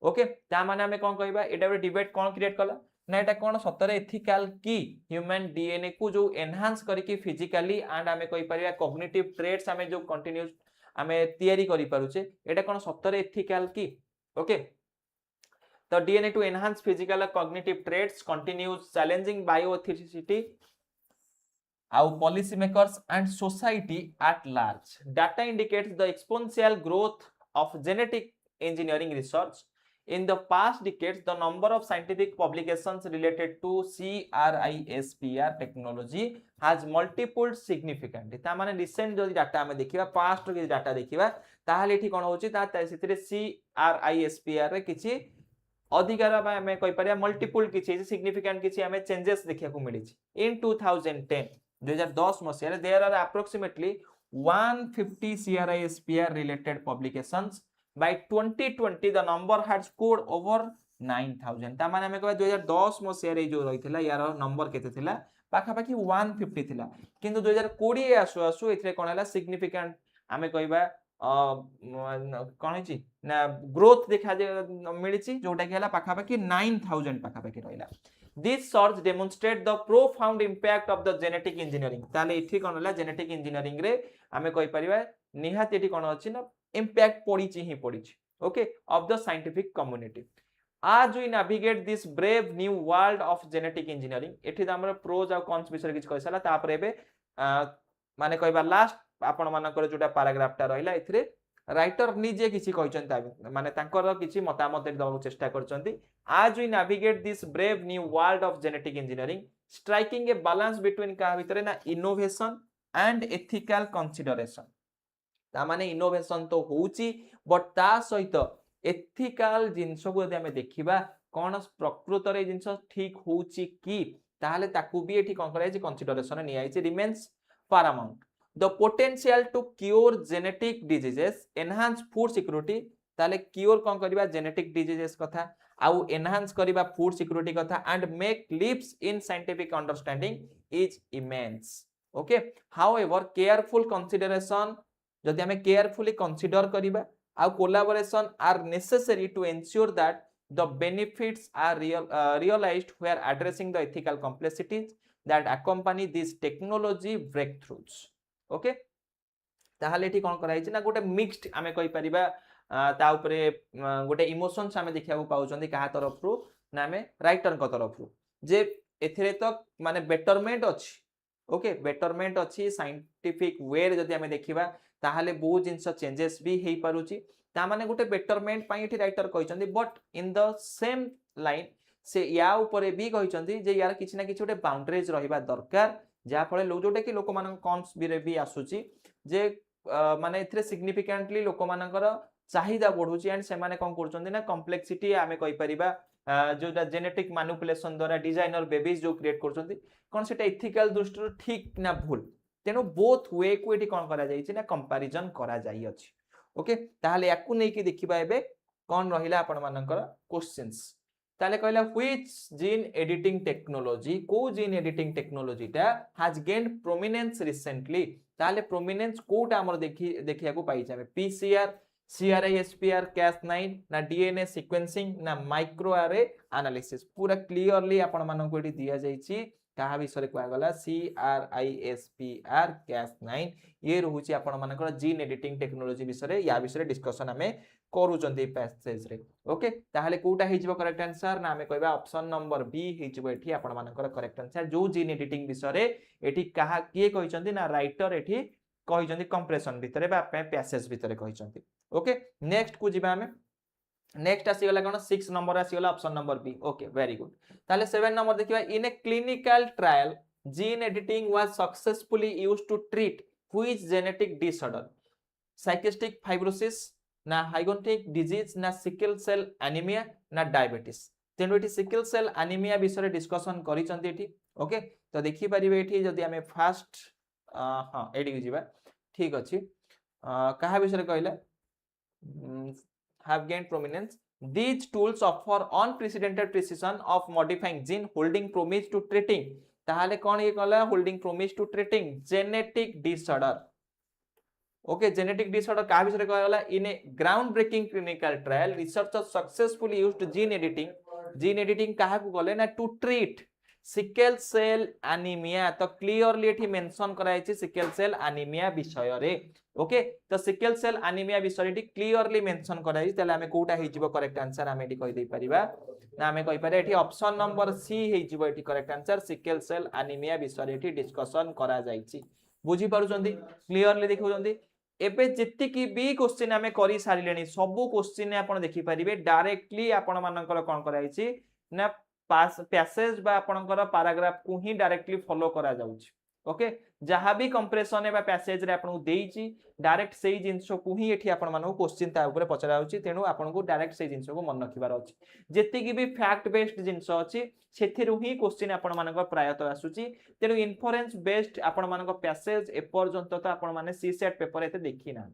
okay ता माने हमें कोन कहबा एटा गोटे डिबेट कोन क्रिएट कला ना एटा कोन सतरे एथिकल की ह्यूमन डीएनए को जो एनहांस करके फिजिकली एंड हमें कहि परिया कॉग्निटिव ट्रेट्स हमें जो कंटिन्यूज हमें तैयारी करि पारुचे एटा कोन सतरे एथिकल की okay the DNA to enhance physical and cognitive traits continues challenging bioethicity our policymakers and society at large. Data indicates the exponential growth of genetic engineering research. In the past decades, the number of scientific publications related to CRISPR technology has multiplied significantly. ता माने recent जो डाटा हमें देखिबा past रो डाटा देखिबा ताहाले एठी कोन होची ता सेतिरे CRISPR रे किछि अधिकार हमें कहि परिया मल्टीपल किछि सिग्निफिकेंट किछि हमें चेंजेस देखिया को मिली इन 2010 2010 मसिया there are approximately 150 CRISPR related publications by 2020 the number had scored over 9000 ता माने हमें कहबा 2010 मसिया रे जो रहिथिला यार नंबर केते थिला पाखा पाखी 150 थिला किंतु 2020 आसु आसु एथरे कोन हला सिग्निफिकेंट हमें कहबा कौन है ना ग्रोथ देखा मिली जोटा कि पाखा पाखी 9000 पाखा पाखी रहिला this search demonstrate the profound impact of the genetic engineering ताले इथि कोन हला जेनेटिक इंजीनियरिंग रे हमें कहि परिबा निहात एठी कोन अछि ना इंपैक्ट पडिछि ही पडिछि okay of the scientific community as we navigate this brave new world of genetic engineering एठी हमर प्रोज और कॉन्स विषय किछ कहसला तापर एबे माने कहबा लास्ट आपण मानकर जोटा पैराग्राफटा रहिला एथिरे राइटर निजे किछि कहचंता माने तांकर किछि मतामत देबाक चेष्टा करचंती आज we navigate this brave new world of genetic engineering striking a balance between का भितरे ना इनोवेशन एंड एथिकल कंसीडरेशन ता माने इनोवेशन तो होउची बट ता सहित एथिकल जिंस को यदि हमें देखिबा कोन प्रकृत रे जिंस ठीक होउची की ताहाले ताकू भी एठी कोन कराय जे कंसीडरेशन नि आइछि remains paramount. The potential to cure genetic diseases, enhance food security, ताले cure कौन करिबा genetic diseases कथा, आउ enhance करिबा food security कथा, and make leaps in scientific understanding is immense. Okay. However, careful consideration, जदि हमें carefully consider करिबा, आउ collaboration are necessary to ensure that the benefits are realized where addressing the ethical complexities that accompany these technology breakthroughs. Okay, ताहाले एठी कोन कराइछि ना गोटे मिक्स्ड आमे कहि परिबा ता ऊपरे गोटे इमोशंस आमे देखिया को पाउछन्ती काहा तरफरु ना आमे राइटर को तरफरु जे एथिरे तो माने बेटरमेंट अछि ओके बेटरमेंट अछि साइंटिफिक वे रे जदि आमे देखिबा ताहाले बहुत जिंस चेंजेस भी हेई पारुछि ता माने गोटे बेटरमेंट पई एठी राइटर कहिसन्ती but in the same line से या ऊपर भी कहिसन्ती जे यार किछि ना किछि गोटे बाउंड्रीज रहिबा दरकार जा फळे लोक जोटे कि लोक मानन कॉन्स बिरे भी आसुची जे माने एथिरे सिग्निफिकेंटली लोक मानकर चाहिदा बढ़ुची एंड से माने कोन करचन्ती ना कॉम्प्लेक्सिटी आमे कहि परिबा जोटा जेनेटिक मैनिपुलेशन द्वारा डिजाइनर बेबीज जो क्रिएट करचन्ती कोन सेटा एथिकल दृष्टि ठीक ना भूल तेनो बोथ वे को एठी कोन करा जाईची ना कंपैरिजन करा जाई अछि ओके ताहाले याकू नै कि देखिबा एबे कोन रहिला आपण मानकर क्वेश्चंस ताले कहला व्हिच जीन एडिटिंग टेक्नोलॉजी को जीन एडिटिंग टेक्नोलॉजी टा हैज गेन्ड प्रोमिनेंस रिसेंटली ताले प्रोमिनेंस कोटा हमर देखिया को पाई जाबे पीसीआर CRISPR Cas9 ना डीएनए सीक्वेंसिंग ना माइक्रो आरे एनालिसिस पूरा क्लियरली आपण मानन को एठी दिया जाईची कहा विषय को गला CRISPR Cas9 ये रहूची आपण मानकर जीन एडिटिंग टेक्नोलॉजी विषय या विषय डिस्कशन हमें करूचंती पैसेज रे ओके ताहाले कोटा हिजबो करेक्ट आंसर ना हमें कहबा ऑप्शन नंबर बी हिजबो एठी आपण मानकर करेक्ट आंसर जो जीन एडिटिंग विषय एठी कहा किए कहिसंती ना राइटर एठी कहिसंती कंप्रेशन भितरे बा पैसेज भितरे कहिसंती ओके नेक्स्ट को जिबा हमें नेक्स्ट आसी गला कोन 6 नंबर आसी गला option number B okay very good ताले 7 नंबर देखिबा in a clinical trial gene editing was successfully used to treat which genetic disorder cystic fibrosis ना हाइगोटिक डिजीज ना सिकल सेल एनीमिया ना डायबिटीज तेनो एठी सिकल सेल एनीमिया विषय डिस्कशन करिसंती एठी ओके तो देखि परिबे एठी जदी हमें फास्ट हां एडी जिबा ठीक अछि कहा विषय कहला have gained prominence these tools offer unprecedented precision of modifying gene holding promise to treating ताहले कौन ये कहला holding promise to treating genetic disorder okay genetic disorder का विषय कहला in a groundbreaking clinical trial researcher successfully used gene editing काहा को गले ना to treat sickle cell anaemia तो क्लियरली एठी मेंशन कराइछि सिकल सेल एनीमिया विषय रे ओके तो सिकल सेल एनीमिया विषय रे क्लियरली मेंशन कराइछि तले हमें कोटा हे जिवो करेक्ट आंसर हमें एठी कहि दे परिबा ना हमें कहि पारे एठी ऑप्शन नंबर सी हे जिवो एठी correct answer sickle cell anaemia विषय रे एठी डिस्कशन करा जाइछि बुझी पारुछंती क्लियरली देखौछंती एबे जति की भी क्वेश्चन हमें करि सारिलेनी सब क्वेश्चन आपण देखि परिबे डायरेक्टली आपण मानकर कोन कराइछि ना पैसेज बा आपनकर पैराग्राफ को ही डायरेक्टली फॉलो करा जाउछि ओके जहां भी कंप्रेशन बा पैसेज रे आपन देइछि डायरेक्ट सेही जिंस को ही एठी आपण मानको क्वेश्चन ता ऊपर पचरा होछि तेनु आपण को डायरेक्ट सेही जिंस को मन रखिबार अछि जति की भी फैक्ट बेस्ड जिंस अछि सेथिरु ही क्वेश्चन आपण मानको प्रायतः आसुछि तेनु इन्फरेंस बेस्ड आपण मानको पैसेज ए पर्यंत तो आपण माने सीसेट पेपर एते देखि ना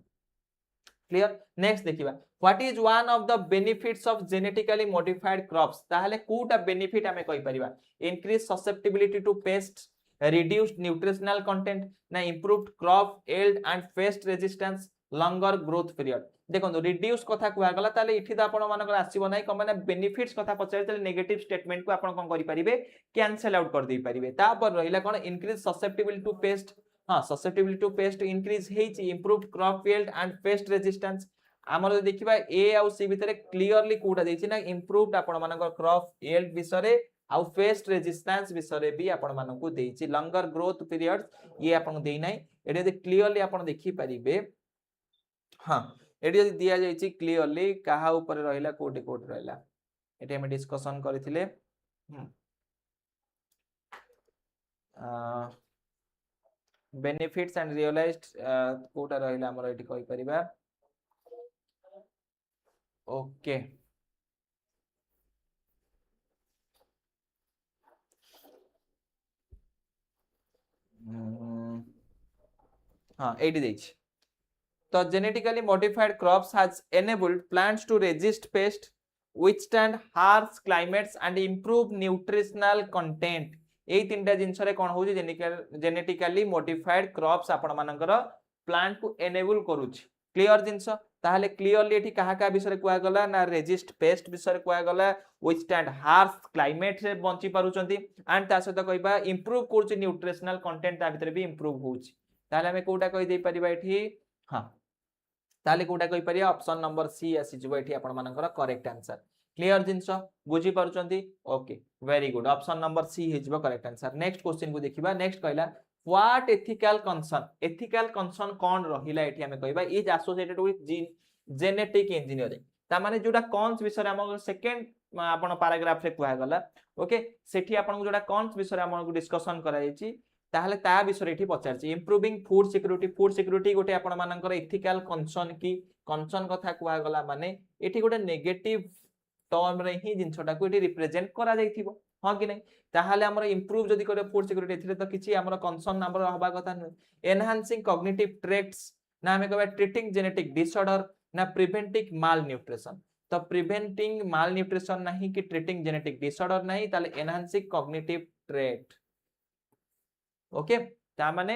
क्लियर नेक्स्ट देखिबा what is one of the benefits of genetically modified crops ताहले कोटा बेनिफिट हमें कहि परिबा increase susceptibility to pest reduced nutritional content ना improved crop yield and pest resistance longer growth period देखो reduce कथा कुआ गला ताले इठी त आपण मानकर आसीबो नै क माने बेनिफिट्स कथा पचारि ताले नेगेटिव स्टेटमेंट को आपण कोन करि परिबे कैंसिल आउट कर दे परिबे तापर रहिला कोन इंक्रीज ससेप्टिबिलिटी टू पेस्ट हां ससेप्टिबिलिटी टू पेस्ट इंक्रीज हेछि improved crop yield and pest resistance हमर देखिबा ए आ सी भितरे क्लियरली कोटा देछि ना improved आपण मानकर crop yield विषय आउ पेस्ट रेजिस्टेंस विषय भी आपण मानकु देछि लॉन्गर ग्रोथ पीरियड ये आपण देइ नै एडे दे क्लियरली आपण देखि परिबे हां एडे जदि दिया जाइछि क्लियरली काहा ऊपर रहिला कोटे रहिला एटे हम डिस्कशन करिथिले बेनिफिट्स एंड रियलाइज्ड कोटा रहिला हमर एटी कहि परिबा ओके हाँ 80 देछि तो genetically modified crops has enabled plants to resist pest withstand harsh climates and improve nutritional content एई तीनटा जिंस रे कोन होउछि genetically modified crops आपण मानकर प्लांट को एनेबल करूछि क्लियर जिंस ताहले क्लियरली एठी काहा का विषय कुआ गला ना रेजिस्ट पेस्ट विषय कुआ गला withstand harsh climate रे बंची पारुचंती एंड ता सहित कहबा इंप्रूव करछि न्यूट्रिशनल कंटेंट ता भितर भी इंप्रूव होउछि ताहले हमें कोटा कहि दे परिबा एठी हां ताहले कोटा कहि परिया ऑप्शन नंबर सी आसी जबो एठी आपण मानकर करेक्ट आंसर क्लियर जिंस बुझी पारुचंती okay very good option number C हे जबो करेक्ट आंसर नेक्स्ट क्वेश्चन को देखिबा नेक्स्ट कहला व्हाट एथिकल कंसर्न कोन रहिला एठी हमें कहबा is associated with genetic engineering ता माने जोडा कॉन्स विषय हम सेकंड आपण पैराग्राफ रे कुआ गला ओके सेठी आपण को जोडा कॉन्स विषय हम डिस्कशन करा जायछि ताहले ता विषय एठी पचारछि इंप्रूविंग फूड सिक्योरिटी गोटे आपण मानकर एथिकल कंसर्न की कंसर्न कथा कुआ गला माने एठी गोटे नेगेटिव टर्म रे ही जिंसटा को एठी रिप्रेजेंट करा जायथिबो हां कि नै ताहले हमर इंप्रूव जदी करे फूड सिक्योरिटी एथिले तो किछि हमर कंसर्न नंबर हबा कथा नै एनहांसिंग कॉग्निटिव ट्रेट्स ना हमें कहबा ट्रीटिंग जेनेटिक डिसऑर्डर ना प्रिवेंटिंग माल न्यूट्रिशन तो प्रिवेंटिंग माल न्यूट्रिशन नहीं कि ट्रीटिंग जेनेटिक डिसऑर्डर नहीं ताले एनहांसिंग कॉग्निटिव ट्रेट ओके ता माने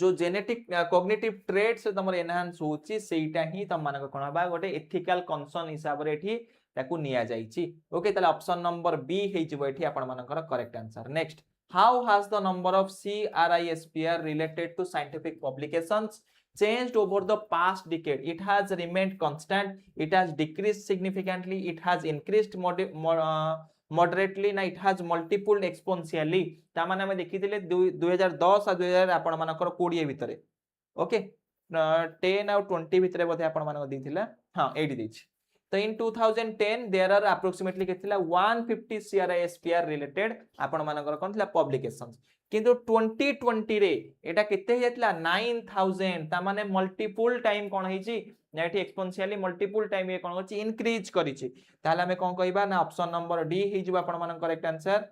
जो जेनेटिक कॉग्निटिव ट्रेट से तमर एनहांस होची सेटा ही तम मानक कोन बा गोटे एथिकल कंसर्न हिसाब रे एठी ताकू निया जाईची ओके ताले ऑप्शन नंबर बी हे जिवो एठी आपण मानकर correct answer next how has the number of CRISPR related to scientific publications changed over the past decade? It has remained constant, it has decreased significantly, it has increased moderately, ना it has multiple exponentially ता माने हम देखिथिले 2010 आ 2000 आपण मानकर 20 भितरे ओके 10 आ 20 भितरे बोधे आपण मानक दिथिला हां 80 देछि तो इन 2010 देयर आर अप्रोक्सीमेटली केथिला 150 CRISPR रिलेटेड आपण मानकर कोन थिला पब्लिकेशंस किंतु 2020 रे एटा केते हेतला 9000 ता माने मल्टीपल टाइम कोन हेची नेट एक्सपोनेंशियली मल्टीपल टाइम ये कोन होची इंक्रीज करिछि ताले हमें कोन कहबा ना ऑप्शन नंबर डी हे जिवो आपण मानकर करेक्ट आंसर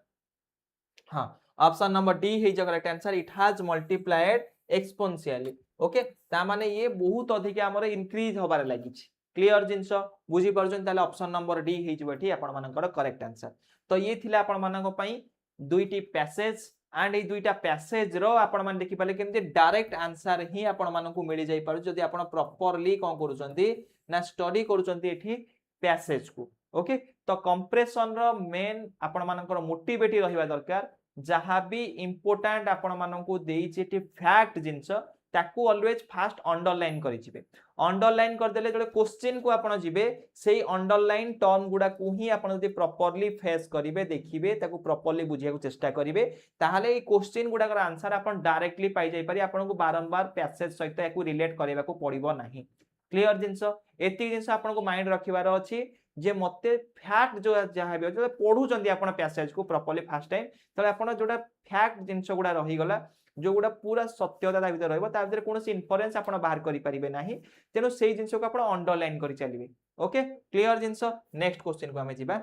हां ऑप्शन नंबर डी हे जो correct answer it has multiplied exponentially okay ता माने ये बहुत अधिक हमर इंक्रीज होबार लागिछि क्लियर जिंस बुझी परछन ताले ऑप्शन नंबर डी हे जिवो एठी आपण मानकर करेक्ट आंसर। तो ये थिला आपण मानक पई दुईटी पैसेज एंड ए दुईटा पैसेज रो आपण मान देखि पाले केमते डायरेक्ट आंसर ही आपण मानकु मिली जाई पारु जदी आपण प्रॉपर्ली कोन करूचंती ना स्टडी करूचंती एठी पैसेज को। ओके तो कंप्रेशन रो मेन आपण मानकर मोटिवेटी रहिबा दरकार जहां भी इंपोर्टेंट आपण मानकु देइछि एठी फैक्ट जिंस ताकू ऑलवेज फास्ट अंडरलाइन करि जिवे। अंडरलाइन कर देले जले क्वेश्चन को आपण जिवे सेही अंडरलाइन टर्म गुडा को ही आपण जदी प्रॉपर्ली फेस करिवे देखिबे ताकू प्रॉपर्ली बुझिया को चेष्टा करिवे ताहाले ए क्वेश्चन गुडा कर आंसर आपण डायरेक्टली पाई जाई पारी आपण को बारंबार पैसेज सहित याकू रिलेट करिवा को पड़िबो नाही। क्लियर जिंस एति जिंस आपण को माइंड रखिबार अछि जे मते फैक्ट जो जहां भी जो पढु चंदी आपण पैसेज को प्रॉपर्ली फर्स्ट टाइम तले आपण जोडा फैक्ट जिंस गुडा रही गला जो गुडा पूरा सत्यता ता भीतर रहबो ता भीतर कोनोसी इन्फरेंस आपण बाहर करि परिबे नाही तेनो सेही जिंस को आपण अंडरलाइन करि चलिबे। ओके क्लियर जिंस नेक्स्ट क्वेश्चन को हमें जिबा।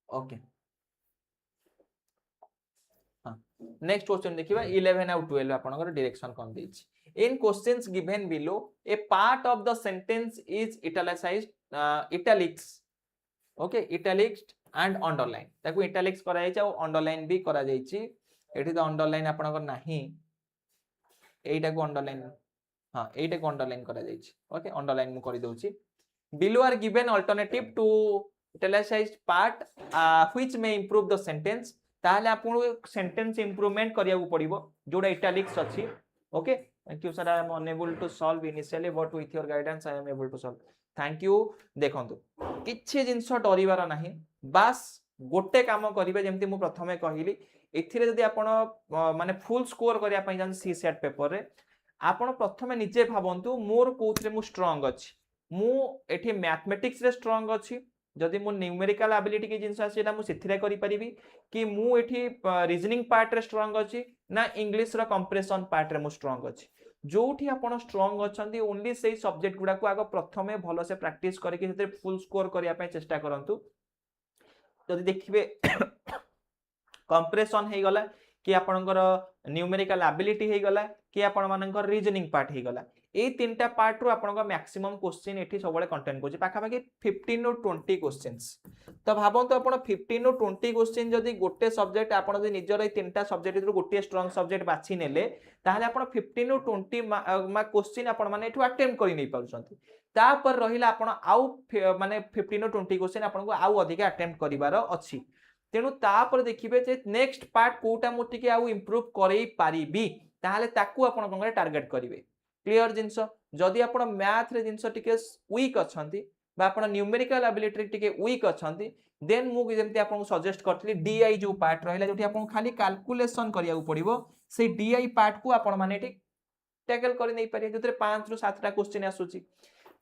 ओके हां नेक्स्ट क्वेश्चन देखिबा 11 और 12 आपनकर डायरेक्शन कोन देछि। In questions given below, a part of the sentence is italicized, italics, okay, italics and underline. ताकू italics करा जायछि और underline भी करा जायछि। एठी तो underline आपनकर नाही, एइटा को underline हां एइटा को underline करा जायछि। ओके underline मु करि दउछि। Below are given alternative to italicized part which may improve the sentence. ताहले आपन sentence improvement करिया को पड़िबो जोडा italics अछि। Okay Thank you sir, I am unable to solve initially but with your guidance I am able to solve. Thank you। देखंतु किछि जिंस डरिबार नाही बास गोटे काम करिवे जेमति मु प्रथमे कहिली एथिरे जदि आपण माने फुल स्कोर करिया पई जान CSAT पेपर रे आपण प्रथमे निजे भाबंतु मोर कोथरे मु स्ट्रांग अछि मु एठी मैथमेटिक्स रे स्ट्रांग अछि जदि मु न्यूमेरिकल एबिलिटी के जिंस अछि मु सेथिरे करि परिबी कि मु एठी रीजनिंग पार्ट रे स्ट्रांग अछि ना इंग्लिश रो कंप्रेशन पार्ट रे मु स्ट्रांग अछि जोठी आपण स्ट्रांग अछंती ओनली सेही सब्जेक्ट गुडा को आगो प्रथमे भलो से प्रैक्टिस करके सेते फुल स्कोर करिया पय चेष्टा करंतु। जदि देखिबे कंप्रेशन हे गला कि आपनकर न्यूमेरिकल एबिलिटी हे गला कि आपण मानकर रीजनिंग पार्ट हे गला ए तीनटा पार्ट रो आपनकर मैक्सिमम क्वेश्चन एठी सबले कंटेंट कोछि पाखा पाखी 15 और 20 क्वेश्चंस। तो भाबंतु आपण 15 और 20 क्वेश्चन जदि गोटे सब्जेक्ट आपण जदि निजर ए तीनटा सब्जेक्ट रो गोटे स्ट्रांग सब्जेक्ट बाछि नेले ताहले आपण 15 और 20 क्वेश्चन आपण माने एठु अटेम्प्ट करि नै पाउछंती तापर रहिला आपण आउ माने 15 और 20 क्वेश्चन आपण को आउ अधिक अटेम्प्ट करिवार अछि तेनु तापर देखिबे जे नेक्स्ट पार्ट कोटा मोटी के आउ इंप्रूव करई पारिबी ताहले ताकू आपण कोन टारगेट करिवे। क्लियर जिंस जदि आपण मैथ रे जिंस टिके वीक अछंती बा आपण न्यूमेरिकल एबिलिटी टिके वीक अछंती देन मु जेमति आपण सजेस्ट करथली डीआई जो पार्ट रहिला जोठी आपण खाली कैलकुलेशन करिया पड़िबो से डीआई पार्ट को आपण माने ठीक टैकल करि नै पारे जोतरे 5 रु 7 टा क्वेश्चन आसुची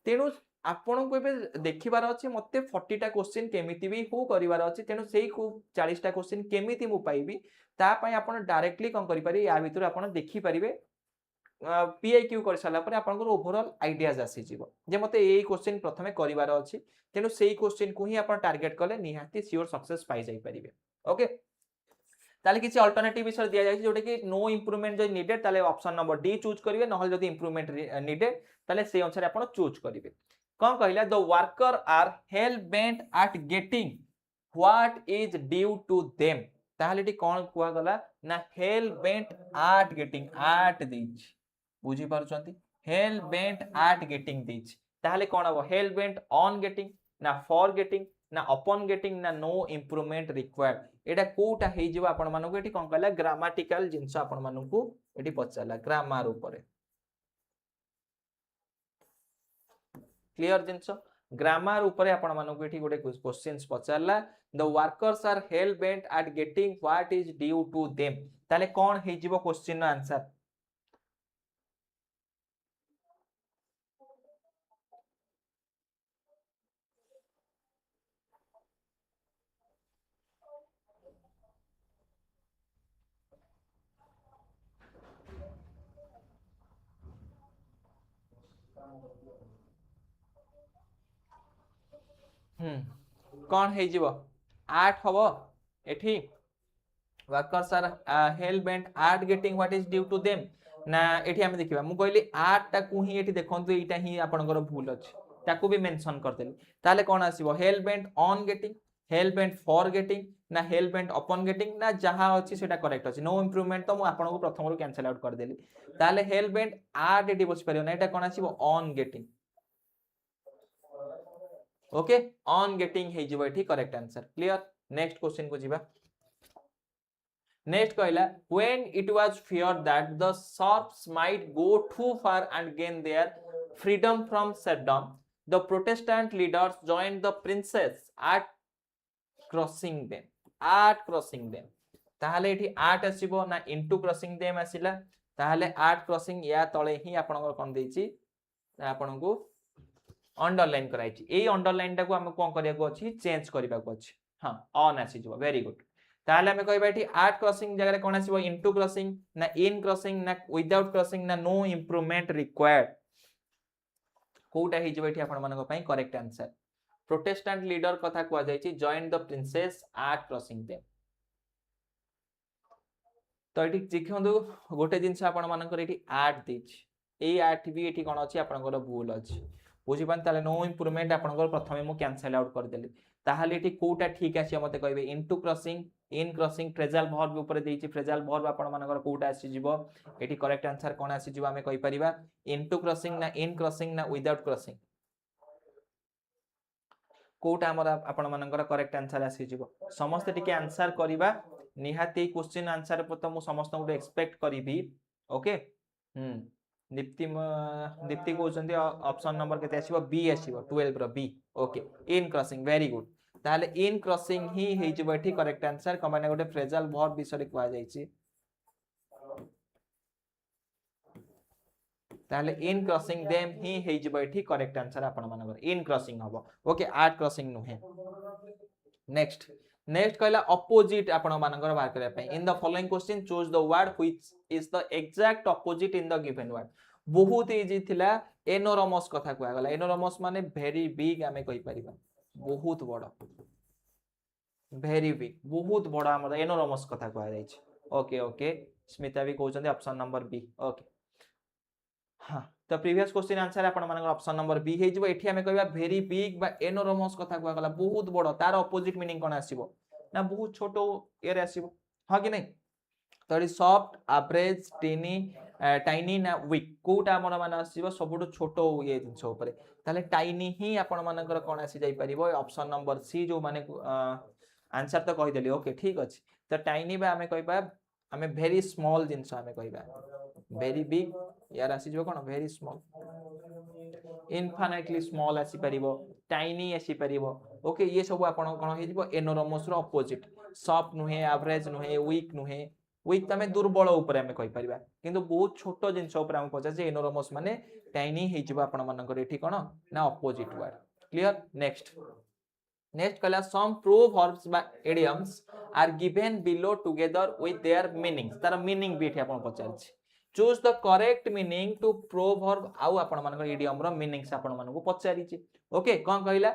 तेनु आपण को एबे देखिबार अछि मते 40 टा क्वेश्चन केमिति भी हो करिवार अछि तेनु सेही को 40 टा क्वेश्चन केमिति मु पाइबी ता पय आपण डायरेक्टली कोन करि पारि या भितर आपण देखि परिबे PYQ कर साला पर आपन को ओवरऑल आइडियाज आसी जीवो जे मते एई क्वेश्चन प्रथमे करिवार अछि तेनु सेही क्वेश्चन को ही आपण टारगेट करले निहाती सियोर सक्सेस पाई जाई परिबे। ओके ताले किछि अल्टरनेटिव विषय दिया जाय जोटे कि नो इंप्रूवमेंट जो नीडेड ताले ऑप्शन नंबर डी चूज करिवे नहल जदी इंप्रूवमेंट नीडेड ताले से अनुसार आपण चूज करिवे। कोन कहिला the worker are hell bent at getting what is due to them ताले टी कोन कुआ गला ना hell bent at getting at these बुझी पारुचंती hell bent at getting these ताले कोन हो हेल बेंट ऑन गेटिंग ना फॉर गेटिंग ना अपॉन गेटिंग ना नो इंप्रूवमेंट रिक्वायर्ड एटा कोटा हे जिवो आपण मानको एठी कोन कहला ग्रामेटिकल जिंस आपण मानको एठी पचाला ग्रामर ऊपर। क्लियर जिंस ग्रामर ऊपर आपण मानको एठी गोटे क्वेश्चंस पचाला the workers are hell bent at getting what is due to them ताले कोन हे जिवो क्वेश्चन नो आंसर कौन है जीवो 8 हबो एठी workers are hell bent at getting what is due to them ना एठी हम देखिबा मु कहली आर्ट टाकू ही एठी देखंतु एटा ही आपनकर भूल अछि ताकू भी मेंशन कर देली ताले कोन आसीबो hell bent on getting hell bent for getting ना हेल बेंट अपॉन गेटिंग ना जहां अछि सेटा करेक्ट अछि नो इंप्रूवमेंट तो मु आपनको प्रथम रो कैंसिल आउट कर देली ताले हेल बेंट आर्ट एठी बस परियो ना एटा कोन आसीबो on getting okay on getting हे जिवो एठी correct answer clear next question को जिबा नेक्स्ट कहला when it was feared that the Serbs might go too far and gain their freedom from shutdown the Protestant leaders joined the princess at crossing them ताहले एठी at आसीबो ना into crossing them आसीला ताहले at crossing या तळे ही आपनकर कोन देछि आपनको अंडरलाइन कराइछि एई अंडरलाइन टाको हम कोन करिया को अछि चेंज करिबा को अछि हां ऑन आसी जो वेरी गुड ताहले हमें कहबा एठी आट क्रॉसिंग जगह कोन आसीबो इनटू क्रॉसिंग ना इन क्रॉसिंग ना विदाउट क्रॉसिंग ना नो इंप्रूवमेंट रिक्वायर्ड कोटा हे जेबा एठी आपण मानको पई करेक्ट आंसर प्रोटेस्टेंट लीडर कथा को जायछि join the princess at crossing them तो एठी देखंदु गोटे जिंस आपण मानकर एठी आट देछि एई आट भी एठी कोन अछि आपनकर भूल अछि बुझी पान ताले नो इंप्रूवमेंट आपनकर प्रथमे मु कैंसिल आउट कर देली ताहाले एठी कोटा ठीक आसी मते कहबे इनटू क्रॉसिंग इन क्रॉसिंग फ्रेजल वर्ब ऊपर देछि फ्रेजल वर्ब आपण मानकर कोटा आसी जिवो एठी करेक्ट आंसर कोन आसी जिवो हमें कहि परिबा इनटू क्रॉसिंग ना इन क्रॉसिंग ना विदाउट क्रॉसिंग कोटा हमर आपण मानकर करेक्ट आंसर आसी जिवो समस्त टिके आंसर करिबा निहाती क्वेश्चन आंसर पर तो मु समस्त को एक्सपेक्ट करिबी ओके दीप्ति कहउछन्ती ऑप्शन नंबर केते आसीबो बी आसीबो 12 रो बी okay in crossing very good ताले इन क्रॉसिंग ही हे जबो एठी करेक्ट आंसर कमाने गोटे फ्रेजल वर्ब विषय को आ जाईची ताले इन क्रॉसिंग देम ही हे जबो एठी करेक्ट आंसर आपण मानकर इन क्रॉसिंग हबो ओके आर्ट क्रॉसिंग नु है नेक्स्ट नेक्स्ट कहला ऑपोजिट आपण मानकर बार करे पई in the following question choose the word which is the exact opposite in the given word बहुत इजी थिला एनोरमस कथा को गला एनोरमस माने वेरी बिग हमें कहि परिबा बहुत बड़ वेरी बिग बहुत बड़ हमर एनोरमस कथा को जाय छै ओके ओके स्मिता भी कहउछन्ती ऑप्शन नंबर बी ओके हां तो प्रीवियस क्वेश्चन आंसर आपण मानकर ऑप्शन नंबर बी हे जबो एठी हमें कहबा वेरी बिग बा एनोरमस कथा को गला बहुत बड़ तार ऑपोजिट मीनिंग कोन आसीबो ना बहुत छोटो एयर आसीबो हां कि नहीं तो इट सॉफ्ट एवरेज टाइनी ना वीक कोटा हमर मान आसीबो सबुटो छोटो ये जिंस ऊपर ताले टाइनी ही आपण मानकर कोन आसी जाई परिबो ऑप्शन नंबर सी जो माने आंसर तो कहि देली ओके ठीक अछि तो टाइनी बा हमें कहबा हमें वेरी स्मॉल जिंस हमें कहबा वेरी बिग यार आसी जो कोन वेरी स्मॉल इनफिनिटली स्मॉल आसी परिबो टाइनी आसी परिबो ओके ये सब आपण कोन हे जिवो एनोरमस रो ऑपोजिट सॉफ्ट नुहे एवरेज नुहे वीक नुहे वीक तमे दुर्बल ऊपर हमें कहि परिबा किंतु बहुत छोटो जिंस ऊपर हम पचा जे एनोरमस माने टाइनी हे जिवो आपण मानकर एठी कोन ना opposite word clear next next कहला सम प्रोवर्ब्स बा idioms are given below together with their meanings तार मीनिंग भी एठी आपण पचारछि choose the correct meaning to proverb आउ आपण मानकर इडियम रो मीनिंग्स आपण मानको पचारिछि ओके कोन कहला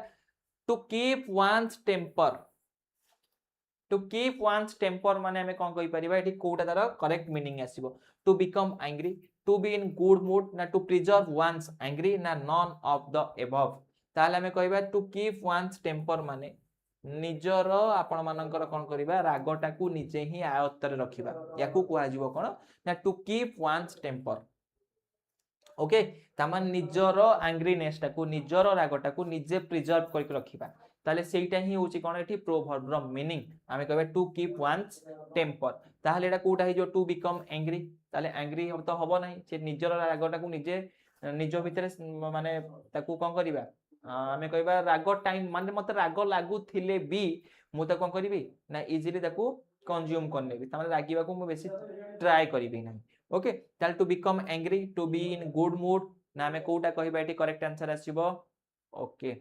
to keep one's temper to keep one's temper माने हमें कोन कहि परिबा एठी कोटा तार करेक्ट मीनिंग आसीबो to become angry to be in good mood ना टू प्रिजर्व वन्स एंग्री ना नॉन ऑफ द एबव ताले हमें कहबा टू कीप वन्स टेम्पर माने निजर आपण मानकर कोन करिबा रागटा को निजे ही आयत्त रे रखिबा याकू कुआ जिवो कोन ना to keep one's temper okay तामान निजर एंग्रीनेस टा को निजर रागटा को निजे प्रिजर्व करके रखिबा ताले सेटा ही होची कोन एठी प्रोवर्ब रो मीनिंग हमें कहबा टू कीप वन्स टेम्पर ताले एटा कोटा हे जो टू बिकम एंग्री ताले एंग्री हम तो हबो नाही से निजर रागटा को निजे निजो भितरे माने ताकू कोन करिबा हमें कहबा राग टाइम माने मते राग लागू थिले भी मु त कोन करिवि ना इजीली ताकू कंज्यूम कर लेबी तामे रागिबा को मु बेसी ट्राई करिवि नाही ओके ताल to become angry to be in good mood ना हमें कोटा कहबा एठी करेक्ट आंसर आसीबो ओके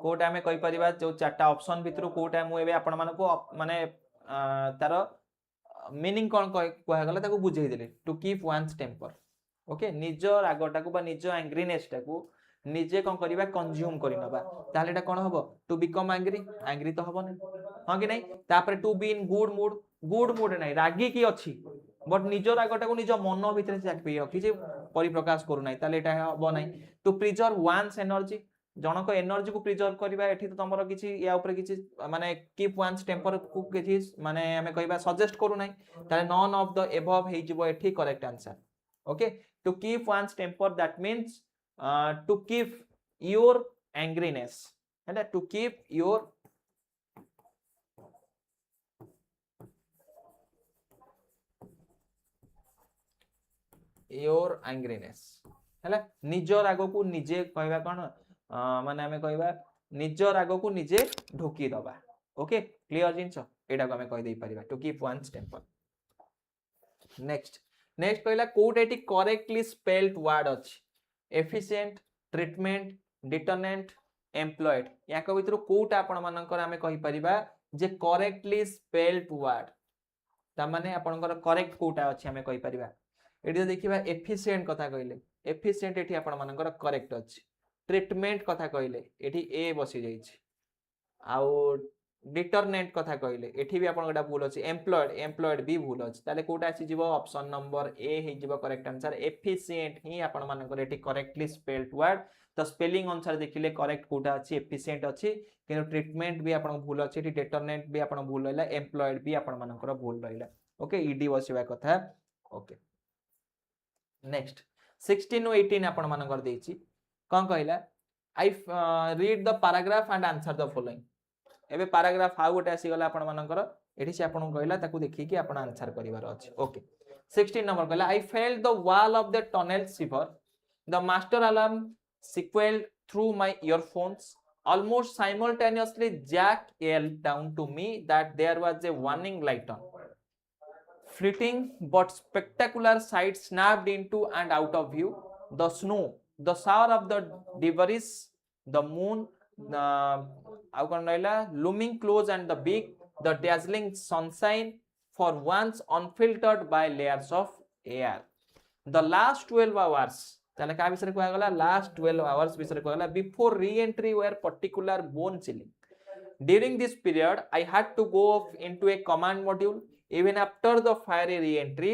कोटा हमें कहि परिबा जो चारटा ऑप्शन भितरु कोटा मु एबे आपण मानको माने तार मीनिंग कोन कहया गला ताकू बुझेई देले to keep one's temper okay निज रागटा को बा निज एंग्रीनेस टा को निजे कौन करबा कंज्यूम करि नबा ताले एटा कोन हबो टू बिकम एंग्री एंग्री तो हबो नै हां कि नै तापर to be in good mood नै रागी की अछि बट निज रागटा को निज मन भितर से आखि रखी जे परिप्रकाश करू नै ताले एटा हबो नै टू प्रिजर्व वन्स एनर्जी जनक एनर्जी को प्रिजर्व करबा एठी तो तमरो किछि या ऊपर किछि माने कीप वन्स टेम्पर को किछि माने हमें कहबा सजेस्ट करू नै ताले नॉन ऑफ द एबव हे जिवो एठी correct answer okay to keep one's temper that means to keep your angriness है टू कीप योर एंग्रीनेस है निज राग को निजे कहबा कोन माने हमें कहबा निज राग को निजे ढोकी दबा ओके क्लियर जिंस एटा को हमें कह दे परिबा to keep one's temper next कहला कोड एटी करेक्टली स्पेल्ड वर्ड अछि एफिशिएंट ट्रीटमेंट डिटरनेंट एम्प्लॉयड याक भितर कोटा आपण मानकर हमें कहि परिबा जे करेक्टली स्पेल्ड वर्ड ता माने आपनकर करेक्ट कोटा अछि हमें कहि परिबा एटी देखिबा एफिशिएंट कथा कहले एफिशिएंट एटी आपण मानकर करेक्ट अछि ट्रीटमेंट कथा कहले एठी ए बसी जाइछि आउ डिटरनेंट कथा कहले एठी भी आपण गटा भूल अछि एम्प्लॉयड भी भूल अछि ताले कोटा आसी जीवो ऑप्शन नंबर ए हे जीवो करेक्ट आंसर एफिशिएंट ही आपण मानकर एठी करेक्टली स्पेल्ड वर्ड तो स्पेलिंग अनुसार देखिले करेक्ट कोटा अछि एफिशिएंट अछि किनु ट्रीटमेंट भी आपण भूल अछि एठी डिटरनेंट भी आपण भूल रहला एम्प्लॉयड भी आपण मानकर भूल रहला ओके ईडी बसिबा कथा ओके नेक्स्ट 16 और 18 आपण मानकर देछि कोन कहला I read the paragraph and answer the following एबे पैराग्राफ हाउ गोटे आसी गला आपण मानकर एठी से आपण कहला ताकू देखि कि आपण आंसर करिवार अछि ओके 16 नंबर कहला I felt the wall of the tunnel shiver the master alarm sequeled through my earphones almost simultaneously Jack yelled down to me that there was a warning light on fleeting but spectacular sight snapped into and out of view the snow the shower of the debris the moon looming close and the big the dazzling sunshine for once unfiltered by layers of air the last 12 hours ताले का विषय को गला लास्ट 12 आवर्स विषय को गला before reentry where particular bone chilling during this period I had to go into a command module even after the fiery reentry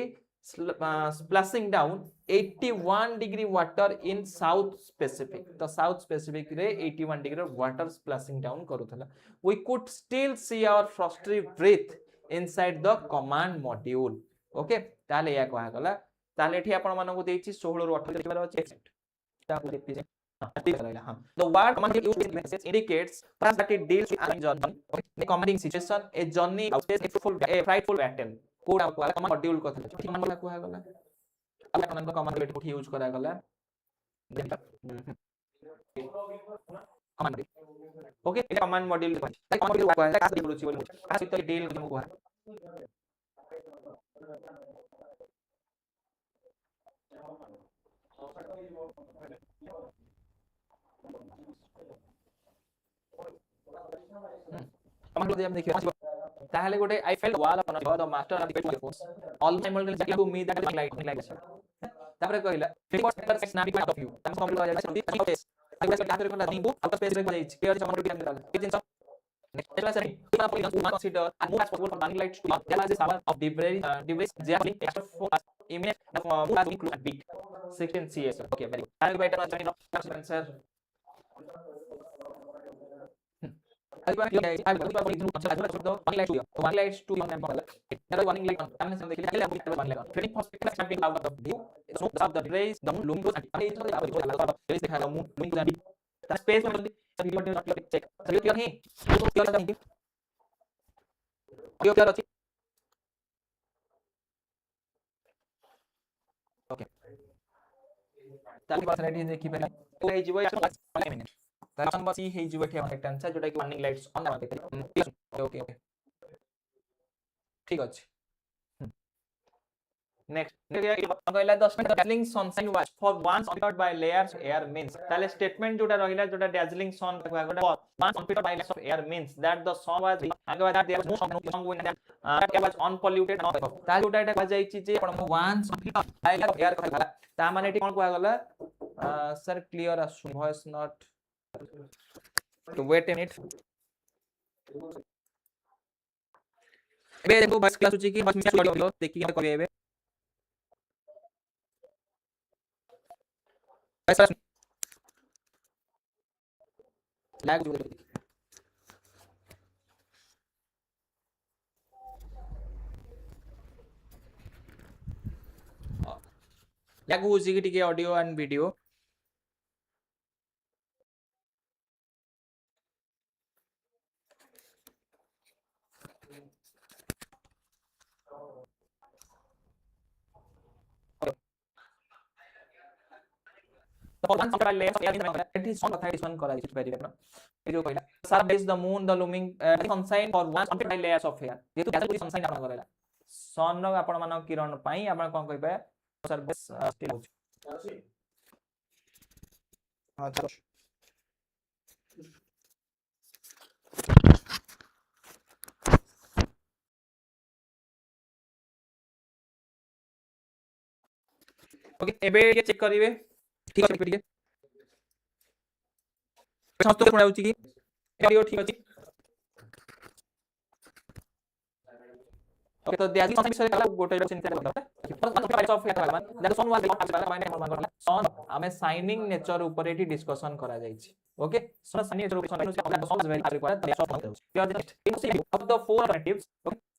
splashing down 81 degree water in south pacific the south pacific रे 81 degree water splashing down करूथला we could still see our frosty breath inside the command module okay ताले या कहा गला ताले एठी आपण मानको देछि 16 रु 18 लिखबार अछि ता को देखि हां the word command used indicates that it deals with a journey a commanding situation a journey a frightful battle code command module कथा ठीक मन को गला अब अपन कमांड बेट को यूज करा गला कमांड ओके ए कमांड मॉड्यूल कमांड मॉड्यूल को है कास बोलुची बोल कास तो डील को है कमांड दे हम देखियो ताहले गोटे I felt wall of the master of the force all simultaneously to me that light तापर कहला 50% स्नैपिंग आउट ऑफ यू तम कंप्लीट हो जाय अगला से लास्ट रे नींबू आउट ऑफ स्पेस रे जाय क्लियर से कंप्लीट कर ये जिंस नेक्स्ट क्लास रे पूरा point to consider and move as possible for burning lights to there is sour of device J are link extra for immediate the move as include at beat 16 CS okay very good I will better join answer I will one lights to young and another warning light on time and the one light on fitting for jumping out of the view so the rays the moon looming and there is the moon looming and the space for the video not check so you here you are the you are okay ताली पर्सनालिटी देखि पहला तो हे जीवो 1 मिनट तासन बसी हे जीवो के करेक्ट आंसर जोटा कि वार्निंग लाइट्स ऑन माते ओके ओके ठीक अछि नेक्स्ट कहला 10 minute dazzling sunshine was for once unfiltered by layers of air means ताले स्टेटमेंट जोटा रहिला जोटा dazzling sun कहला once unfiltered by layers of air means that the sun was आगे बाद there was no song wind that air was unpolluted ता जोटा एटा कह जाई छी जे अपन once unfiltered by layers of air कहला ता माने एटी कोन कहला सर क्लियर आसु voice not wait a minute एबे देखो वॉइस क्लास होची कि वॉइस ऑडियो देखि हम करबे एबे वॉइस लैग जो लैग होची कि टिके audio and video for one central layer of air in the it is one of this one correct very good ये जो कहला sir base the moon the looming sunshine for one central layers of air जेतु ग्यास पूरी sunshine आपण करला सन रो आपण मान किरण पई आपण कोन कहबे सर बेस स्टिल होची हां चलो ओके एबे ये चेक करिवे ठीक अछि पिटिके समस्त पढा होची कि ऑडियो ठीक अछि ओके तो दियाजी संसार विषय कला गोटे चिंता करबा पर ऑफ हेता मान दैट सन वाज माने मन सन हमें साइनिंग नेचर ऊपर एठी डिस्कशन करा जाई छी ओके सन साइनिंग नेचर ऊपर sun very required that of of the four alternatives okay